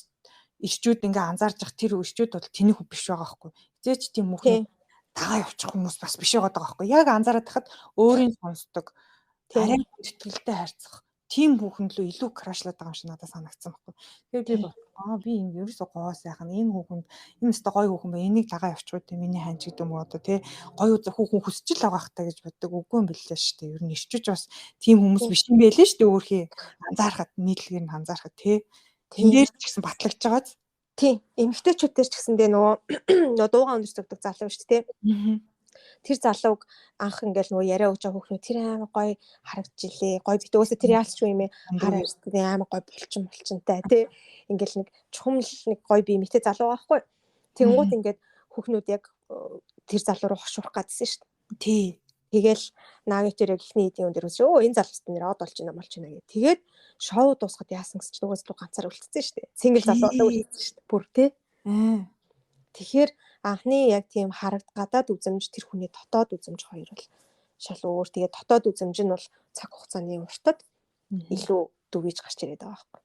ирчүүд ингээ анзаарж явах тэр ирчүүд бол тэнийх биш байгаа байхгүй. Хизээч тийм хүүхний Тий, дагаа явчих хүмүүс бас биш байгаа байхгүй. Яг анзаараад тахад өөрийн сонсдог арай тий, сэтгэлтэй харьцах тийм хүүхэн лөө илүү крашлаад байгаа юм шиг надад санагдсан байхгүй. Тэгээд би тий, бод би энэ ерөөсөө гоо сайхан энэ хүүхэнд энэ өстө гоё хүүхэн ба энийг дагаа явчихгүй те миний хань ч гэдэг юм уу одоо те гоё хүүхэн хүсэж л байгаа хта гэж боддог үгүй юм билээ шүү дээ. Ер нь ирчүүч бас тийм хүмүүс тий, биш юм байлээ шүү дээ өөрхий анзаарахад нийтлэгээр нь анзаарахад те тэн тий. дээр ч гэсэн батлагдж байгааз. Тий, эмэгтэйчүүд дээр ч гэсэндээ нөгөө нөгөө дуугаан өндөрлөдөг залуу шүү дээ. Аа. Тэр залууг анх ингээл нөгөө яриа өгч байгаа хүүхнүүд тэр амар гоё харагджилээ. Гоё бит өөөсө тэр яалчгүй юм ээ. Хар Андуур. арьстай амар гоё булчинтай тий. Ингээл нэг чухам л нэг гоё бие мэтэй залуу байхгүй. Тэнгууд ингээд хүүхнүүд яг тэр залуу руу хошуурах гадсан шүү дээ. Тий. Тэгэл наагийн тэр ихний эдийн өндөр үзэж өө энэ залууст нэр од болж байна болж байна гэх. Тэгээд шоу дуусахад яасан гэж чинь нөгөө залуу ганцаар үлдсэн шүү дээ. Сингл залуу одоо үлдсэн шүү дээ. Бүр тий. Аа. Тэгэхээр анхны яг тийм гадаад үзэмж тэр хүний дотоод үзэмж хоёр бол шал өөр. Тэгээд дотоод үзэмж нь бол цаг хугацааны уртад илүү дүгийж гарч ирээд байгаа байхгүй.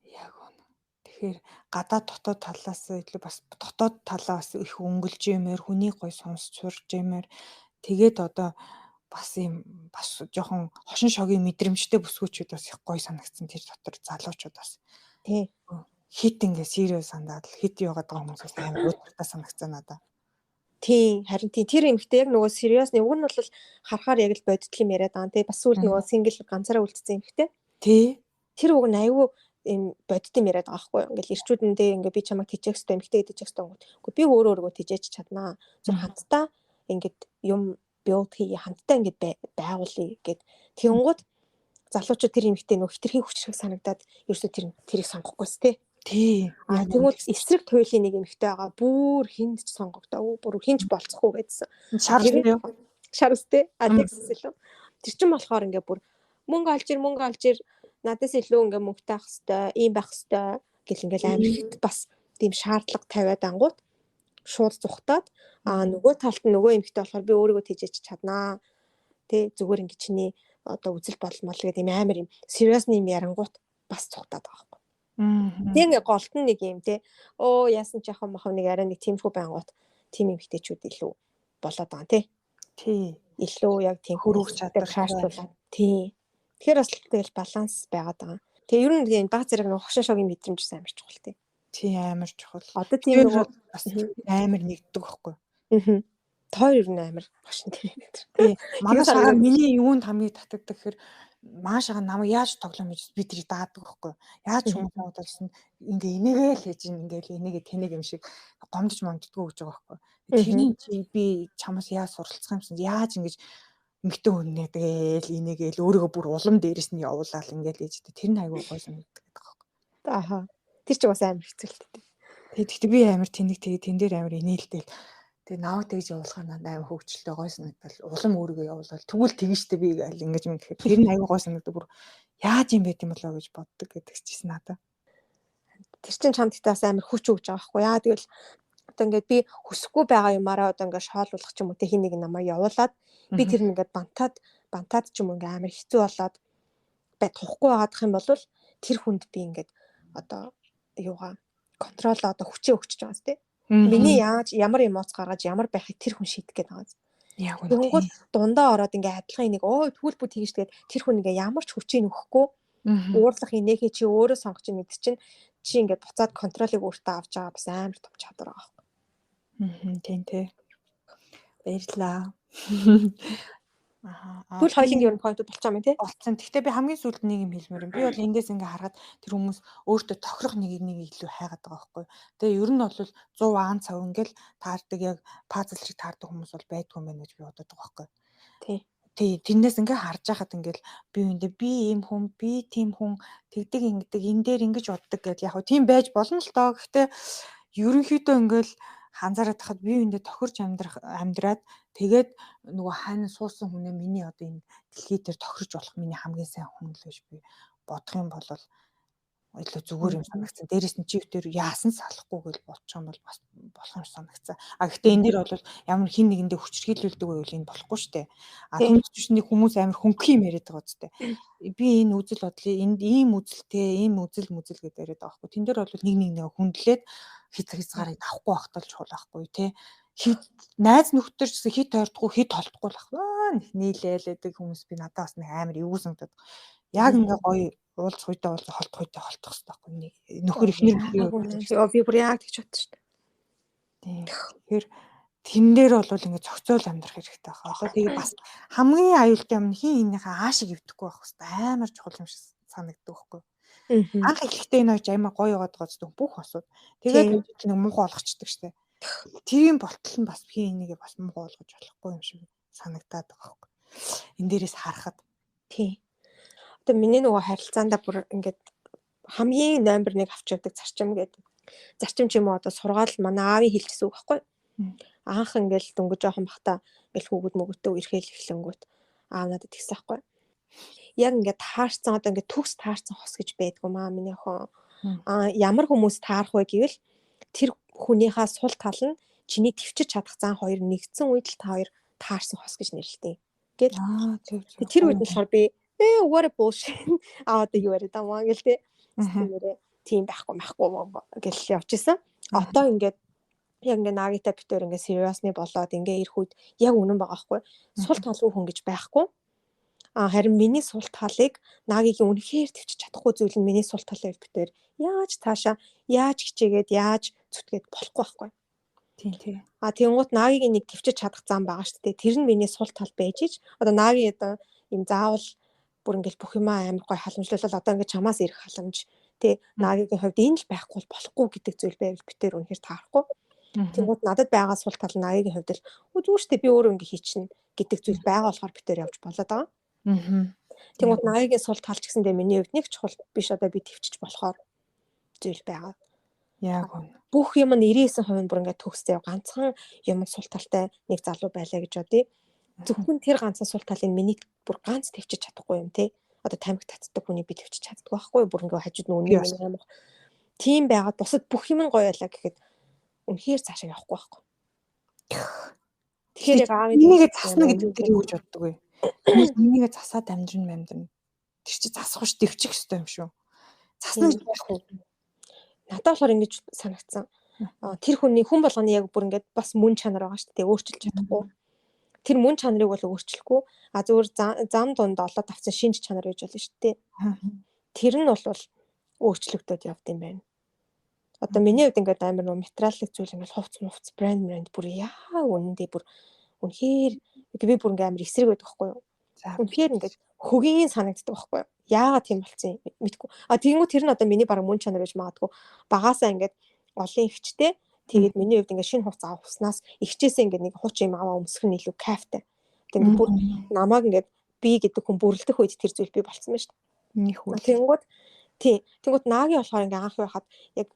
Яг үнэ. Тэгэхээр гадаад дотоод талаас илүү бас дотоод талаа бас их өнгөлж юмэр хүнийг гой сонсч сурж юмэр тэгээд одоо бас юм бас жоохон хошин шогийн мэдрэмжтэй бүсгүүчүүд бас их гой санагдсан тэр дотор залуучууд бас Тий. хит ингээ serious сандаад хит яваад байгаа хүмүүс бас амар удирдах санагцсан надаа. Тий, харин тэр эмэгтэй яг нөгөө сериосны уг нь бол харахаар яг л бодит юм яриад байгаа. Тий, бас сүүл нөгөө сингл ганцаараа үлдсэн эмэгтэй. Тий. Тэр уг нь аюу юм бодит юм яриад байгаа байхгүй юу. Ингээл ирчүүдэндээ ингээ би чамайг тижээх хэрэгтэй эмэгтэй тижээх хэрэгтэй гот. Гэхдээ би өөрөө тижээж чаднаа. Зөв хамтдаа ингээд юм build хий хамтдаа ингээд байгуулъя гэд. Тэнгууд залуучууд тэр эмэгтэй нөгөө хитрхи хүч шиг санагдаад ерөөсө тэрийг сонгохгүйс тий. Тий. Тэгвэл эсрэг туйлын нэг эмэгтэй байгаа. Бүр хинд ч сонгогдоо. Бүр хинч болцохгүй гэдсэн. Шар үстэй. Тэгсээс илүү. Тэр чин болохоор ингээ бүр мөнгө олж ир надаас илүү ингээ мөнгөтэй ах хэвээр ийм байх хэвээр гэл ингээл амар хит бас тийм шаардлага тавиад ангууд шууд зүхтаад нөгөө талд нь нөгөө эмэгтэй болохоор би өөрийгөө тижээж чаднаа. Тэ зүгээр ингээ чиний одоо үзэл бодол мал гэдэг юм амар юм сериусны юм ярангуут бас зүхтаад байгаа байхгүй. Тэг ингээ голт нь нэг юм те яасан ч яхан мах нэг арай нэг тиймхүү байнгут тийм эмэгтэйчүүд илүү болоод байгаа те. Тий. Илүү яг тийм хөрвөх чадвар шаардлагатай. Тий. Тэгэхээр бас тэгэл баланс байгаад байгаа. Тэгээ ер нь тийм баг зэрэг нэг хошин шогийн мэдрэмж амар чухал тий. Тий амар чухал. Одоо тийм нөгөө бас амар нэгддэг байхгүй. Аа. Тоор ер нь амар хошин тий. Тий. Манай шагаа миний юунд хамгийн татагддаг гэхээр маашаага намайг яаж тоглоом гэж би тэрийг даадаг байхгүй. Яаж хүмүүс бодолсон ингээ энийгээ л хийж ингээл энийгээ тэнэг юм шиг гомдож момддгоо гэж байгаа байхгүй. Тэрний чи би чамаас яаж суралцах юмсан яаж ингэж мэгтэн хүннээ тэгэл энийгээл өөрийгөө бүр улам дээрэс нь явуулаад ингээл ээж тэр нь айгүй гоё санагддаг гэдэг байхгүй. Ааха. Тэр ч бас амар хэцүү л дээ. Тэгээд би амар тэнэг тэгээд тэн дээр амар инээлтэл тэгээ наваг тэгж явуулахаар надад амар хөвгчлээ гой санагдал улам өөрийгөө явуулаад тэгвэл тэгжтэй би гэл ингэж юм гэхээр тэр нь аюу гой санагдав бүр яаж юм бэ тийм болоо гэж боддог гэдэг чийсэн надад. Тэр чин чамд бас амар хүч өгж байгаа байхгүй яа тэгэл одоо ингээд би хүсэхгүй байгаа юмараа одоо ингээд шоолуулах ч юм уу те хин нэг намайг явуулаад би тэр ингээд бантаад ч юм уу ингээд амар хэцүү болоод тухгүй байгаадах юм бол тэр хүнд би ингээд одоо юугаа контрол одоо хүчээ өгч байгаа зү те. Миний ямар эмоц гаргаж ямар байхыг тэр хүн шийдэх гээд байгаа. Яг үнэ. Тэгвэл дундаа ороод ингээ адилхан нэг тэгвэл бүгд тэгж тэгээд тэр хүн ингээ ямар ч хүчийг өгөхгүй уурлах инээхээ чи өөрөө сонгож мэд чинь чи ингээ буцаад контролыг өөртөө авч байгаа бас амар том чадвар байгаа байхгүй. Тийм тий. Баярлаа. Түл хоёлын ер нь point болчихоо юм тий. Болцсон. Гэхдээ би хамгийн сүүлд нэг юм хэлмээр юм. Би бол эндээс ингээ харахад тэр хүмүүс өөртөө тохирох нэг илүү хайгаад байгаа байхгүй. Тэгээ ер нь бол 100 аан цав ингээл таардаг яг пазл шиг таардаг хүмүүс бол байдгүй юм байна гэж би боддог байхгүй. Тий. Тэрнээс ингээ харж байхад ингээл би үндэ би ийм хүн, би тийм хүн тэгдэг ингэдэг энэ дээр ингэж боддог гэдээ яг тийм байж болно л доо. Гэхдээ ерөнхийдөө ингээл анзаараад тахад би үндэ тохирч амьдраад Тэгээд нөгөө хань суусан хүнээ миний одоо энэ дэлхий дээр тохирч болох миний хамгийн сайн хүн л гэж би бодох юм бол илүү зүгээр юм санагдсан. Дээрээс нь чив дээр яасан салахгүй гэж бодчих юм бол бас болох юм санагдсан. Гэхдээ энэ дэр бол ямар хин нэгэндээ хүчрхийлүүлдэг байвал энэ болохгүй шүү дээ. Түүнээс биш нэг хүмүүс амар хөнгөн юм яриад байгаа үстэй. Би энэ үзэл бодлыг энд ийм үзэлтэй, ийм үзэл гэдэг яриад байгаа байхгүй. Тэн дээр бол нэг хүндлээд хязгаарыг авахгүй багтал чухал байхгүй тий. Найз нөхдөр ч гэсэн хит тойрдохгүй хит толдохгүй л ах. Нийлээлэдэг хүмүүс би надад бас нэг амар эвгүй санагдаад. Яг ингээ гоё уулзах үедээ холдох үедээ холдох хэрэгтэй байхгүй. Нөхөр ихнэр би бүр яг тэгж бодсон шүү дээ. Тийм. Тэгэхээр тэн дээр бол ингээ зохицуул амьдрах хэрэгтэй байна. Одоо тэгээ бас хамгийн аюултай юм хин энийхээ аашиг өвдөхгүй байх хэрэгтэй. Амар чухал юм шиг санагддаг байхгүй. Анх эхлэхдээ энэ хоёр аймаа гоё яваад байгаа зү бүх осууд. Тэгээд нэг муухай болгочдөг штэ. Тийм болтол нь бас хин энийгээ бас муухай болгож болохгүй юм шиг санагдаад байгаа байхгүй. Энэ дээрээс харахад тий. Одоо миний нөгөө харилцаанда бүр ингээд хамгийн номер 1 авч явдаг зарчим гэдэг. Зарчим ч юм уу одоо сургаал манай аавын хэлжсэн үг байхгүй. Анх ингээл дөнгөж жоохон бахта ингээл хүүгүүд мөгөдөө ирэхэл эхлэнгүүт аав надад тэгсэн байхгүй. Яг ингээд таарсан одоо ингээд төгс таарсан хос гэж байдгүй маа миний охин. Ямар хүмүүс таарах вэ гэвэл тэр хүнийхээ сул тал нь чиний төвчж чадах зан хоёр нэгдсэн үед л та хоёр таарсан хос гэж нэрлэдэг. Гэт тэр үед нь болохоор би what a bullshit. Одоо юу яриад байгаа гэл тэ. Тийм байхгүй гэл явж исэн. Одоо ингээд яг ингээд наагитай битээр ингээд seriously болоод ингээд ирэх үед яг үнэн байгаа байхгүй. Сул талгүй хүн гэж байхгүй. Харин миний сул талыг наагийн үнэхээр төвчж чадахгүй зүйл нь миний сул талын битээр яаж таашаа яаж хичээгээд яаж зүтгээд болохгүй байхгүй. Тийм. Тэнгуут наагийн нэг төвчж чадах зам байгаа шүү дээ. Тэр нь миний сул тал байж ич. Одоо наагийн одоо юм заавал бүр ингээд бүх юмаа амар гой халамжлуулаад одоо ингээд чамаас ирэх халамж тий наагийн хувьд энэ л байхгүй болохгүй гэдэг зүйл байвал битээр үнэхээр таарахгүй. Тэнгууд надад байгаа сул тал наагийн хувьд л зүгээр штэ би өөрөө ингээд хийчихнэ гэдэг зүйл байгаа болохоор битээр явж болоод байгаа. Тэнгууд наагийн сул тал ч гэсэндээ миний хувьд нэг чухал биш одоо би төвчж болохоор зүйл байгаа. Яг бүх юм нь 99% бүр ингээд төгстэй ганцхан юм сул талтай нэг залуу байлаа гэж бодъё. Зөвхөн тэр ганцхан сул талыг миний бүр ганц төвчж чадахгүй юм тий. Одоо тамхи татдаг хүний би төвчж чаддаг байхгүй бүр ингээд хажууд нүуний юм. Тийм байгаад бусад бүх юм гоё байлаа гэхэд үнэхээр цаашаа явахгүй байхгүй. Тэгэхээр аав энийг засна гэдэг тэр юу гэж боддог вэ? Энийг засаад амьдрын. Тэр чи засах ш дэвчих хэрэгтэй юм шүү. Засна гэж байхгүй. Надад болохоор ингэж санагдсан. Тэр хүний хүн болгоны яг бүр ингээд бас мөн чанар байгаа шүү дээ. Өөрчилж чадахгүй. Тэр мөн чанарыг бол өөрчлөхгүй. Зүгээр зам дунд олоод авсан шинж чанар гэж болно шүү дээ. Тэр нь бол өөрчлөгдөд явд юм байна. Одоо миний хувьд ингээд амар нөө материалын зүйл ингээд хувц брэнд бүр яа үнэндээ бүр үнэхээр би бүр ингээд амар эсрэг байдаг байхгүй юу? Үнэхээр ингээд хөгийн санагддаг байхгүй юу? Яагаад тийм болцсон юм мэдгүй. Тэгэнгүүт тэр нь одоо миний баг мөн чанар гэж магадгүй. Багаасаа ингээд олон ихчтэй тэгээд миний хувьд ингээд шинэ хувц авснаас ихчээсээ ингээд нэг хуучин юм аваа өмсөх нь илүү кайфтай. Тэгээд бүр намайг ингээд би гэдэг хүн бүрлдэх үед тэр зүйл би болцсон байна шүү дээ. Тэнгүүт наагийн болохоор ингээ анх байхад яг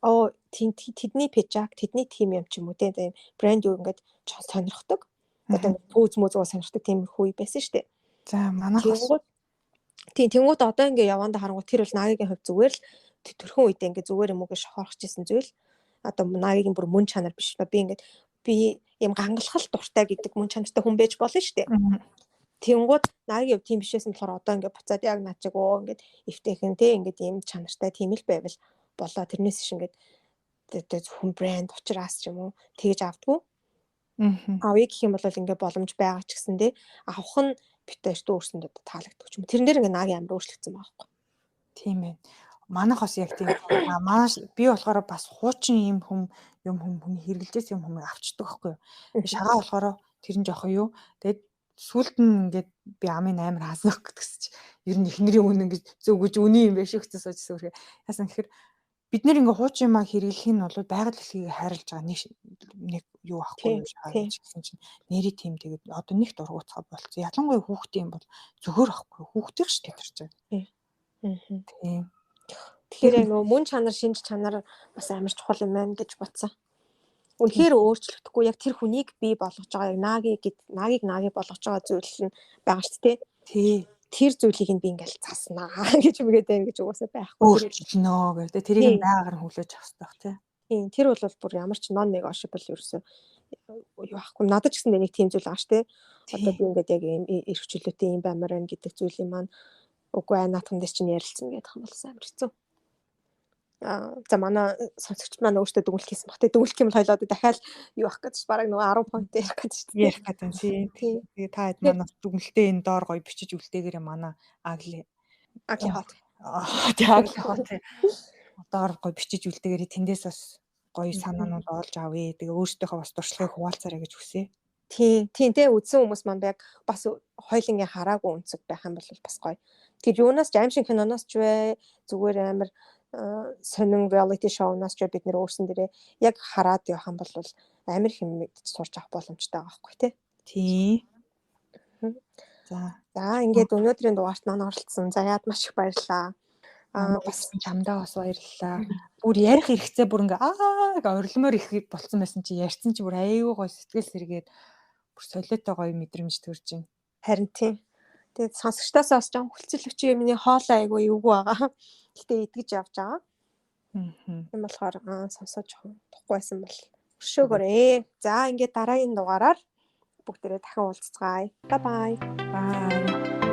тэдний пижак тэдний тим юм ч юм уу тийм брэнд юу ингээд сонирхдаг. Одоо пүүз мөзгөө сонирхдаг тийм хүү байсан шүү дээ. За манайх тэнгүүт одоо ингээ яванда харангуут тэр бол наагийн хувь зүгээр л төрхөн үедээ ингээ зүгээр юм уу гэж шохорч исэн зүйл. Одоо наагийн бүр мөн чанар биш ба би юм гангалхал дуртай гэдэг мөн чанартай хүн байж болно шүү дээ. Тэнгууд наагийн хувь тийм бишээсэн болохоор одоо ингээ буцаад яг наад чиг ингээд эвтэйхэн те ингээд ийм чанартай тийм л байвал болоо тэрнээс ш ингээд зөвхөн брэнд учраас ч юм уу тэгж авдггүй. Авъя гэх юм бол ингээ боломж байгаа ч гэсэндээ авах нь битээш өөрсөндөө таалагддаг ч юм. Тэрэн дээр ингээ наагийн амир өөрчлөгдсөн байгаа байхгүй. Тийм ээ. Манайх бас яг тийм. Маш би болохоор бас хуучин юм хүн хэрэглэжсэн юм авчдаг байхгүй юу. Шагаа болохоор тэр нь жоох юу. Тэгээд сүлд нь ингээд би амын амар хаасах гэдэгс чи ер нь эхнэрийн үн ингээд зөвгөж үний юм биш өгсөн суужсэн үргээ. Яасан гэхээр бид нэр ингээ хуучин юмаа хэрэглэх нь бол байгаль дэлхийг хайрлаж байгаа нэг юу ахгүй юм шиг гэсэн чинь нэрий тийм тэгээд одоо нэг дургуцаа болцсон. Ялангуяа хүүхдийн бол зөвхөр ахгүй хүүхдийн ш тэтэрч байгаа. Тийм. Тэгэхээр нөгөө мөн чанар шинж чанар бас амар чухал юм байна гэж бодсон. Үнэхээр өөрчлөгдөхгүй яг тэр хүнийг бий болгож байгаа яг нагийг болгож байгаа зүйл нь байгаа шүү дээ. Тий. Тэр зүйлийг нь би ингээл заснаа гэж үгээд байна гэж угаасаа байхгүй. Өөрчлөнө гэдэг. Тэрийг нь байгаар нь хүлээж авах хэрэгтэй бах тий. Тийм тэр бол бүр ямар ч non negotiable ерөөсөө юу байхгүй. Надад ч гэсэн нэг тийм зүйл байгаа шүү дээ. Одоо би ингээд яг эрх чөлөөтэй юм баймаар байна гэдэг зүйлийг маань үгүй наатхан дэс чинь ярилцсан гэдэг юм болсон амар хэцүү. За манай сонсогч маань өөртөө дүгнэлт хийсэн баг. Дүгнэлт юм бол хоёлоо дахиад юу ах гэж бараг нөгөө 10 point ярих гэж шүү дээ. Ярих гэдэг юм тий. Тэгээ та хэд манай дүгнэлтээ энэ доор гоё бичиж үлдээгээрээ манай Агли хот. Тий Агли хот доор гоё бичиж үлдээгээрээ тэндээс бас гоё санаанууд олж авъя. Тэгээ өөртөөхөө бас туршлагыг хуваалцаарай гэж хүсье. Тийм те үзсэн хүмүүс маань яг бас хоёлынгийн хараагүй өнцөг байх юм бол бас гоё. Тэр юунаас ч аим шиг киноноос ч вэ зүгээр амар сонин reality show-наас ч бид нэр өөрсөн дээрээ яг хараад явах юм бол амар их юм мэдж сурч авах боломжтой байгаа байхгүй тий. Тий. За ингээд өнөөдрийн дугаарт маань оролцсон. За яад маш их баярлалаа. Бас чамдаа бас баярлалаа. Бүр ярих хэрэгцээ бүр ингээ орилмоор их болцсон байсан чи ярьсан чи бүр аюу гой сэтгэл сэргээд бүр солиотой гоё мэдрэмж төрж байна. Харин тийм. Тэгээд сонсогчдоос бас жоо хүлцэл өчөө миний хоолой айгу эвгүй байгаа. Гэтэ идгэж явж байгаа. Тийм болохоор сонсож тухгүй байсан бол өршөөгөөрэй. За ингээд дараагийн дугаараар бүгдээрээ дахин уулзцгаая. Bye bye. Bye.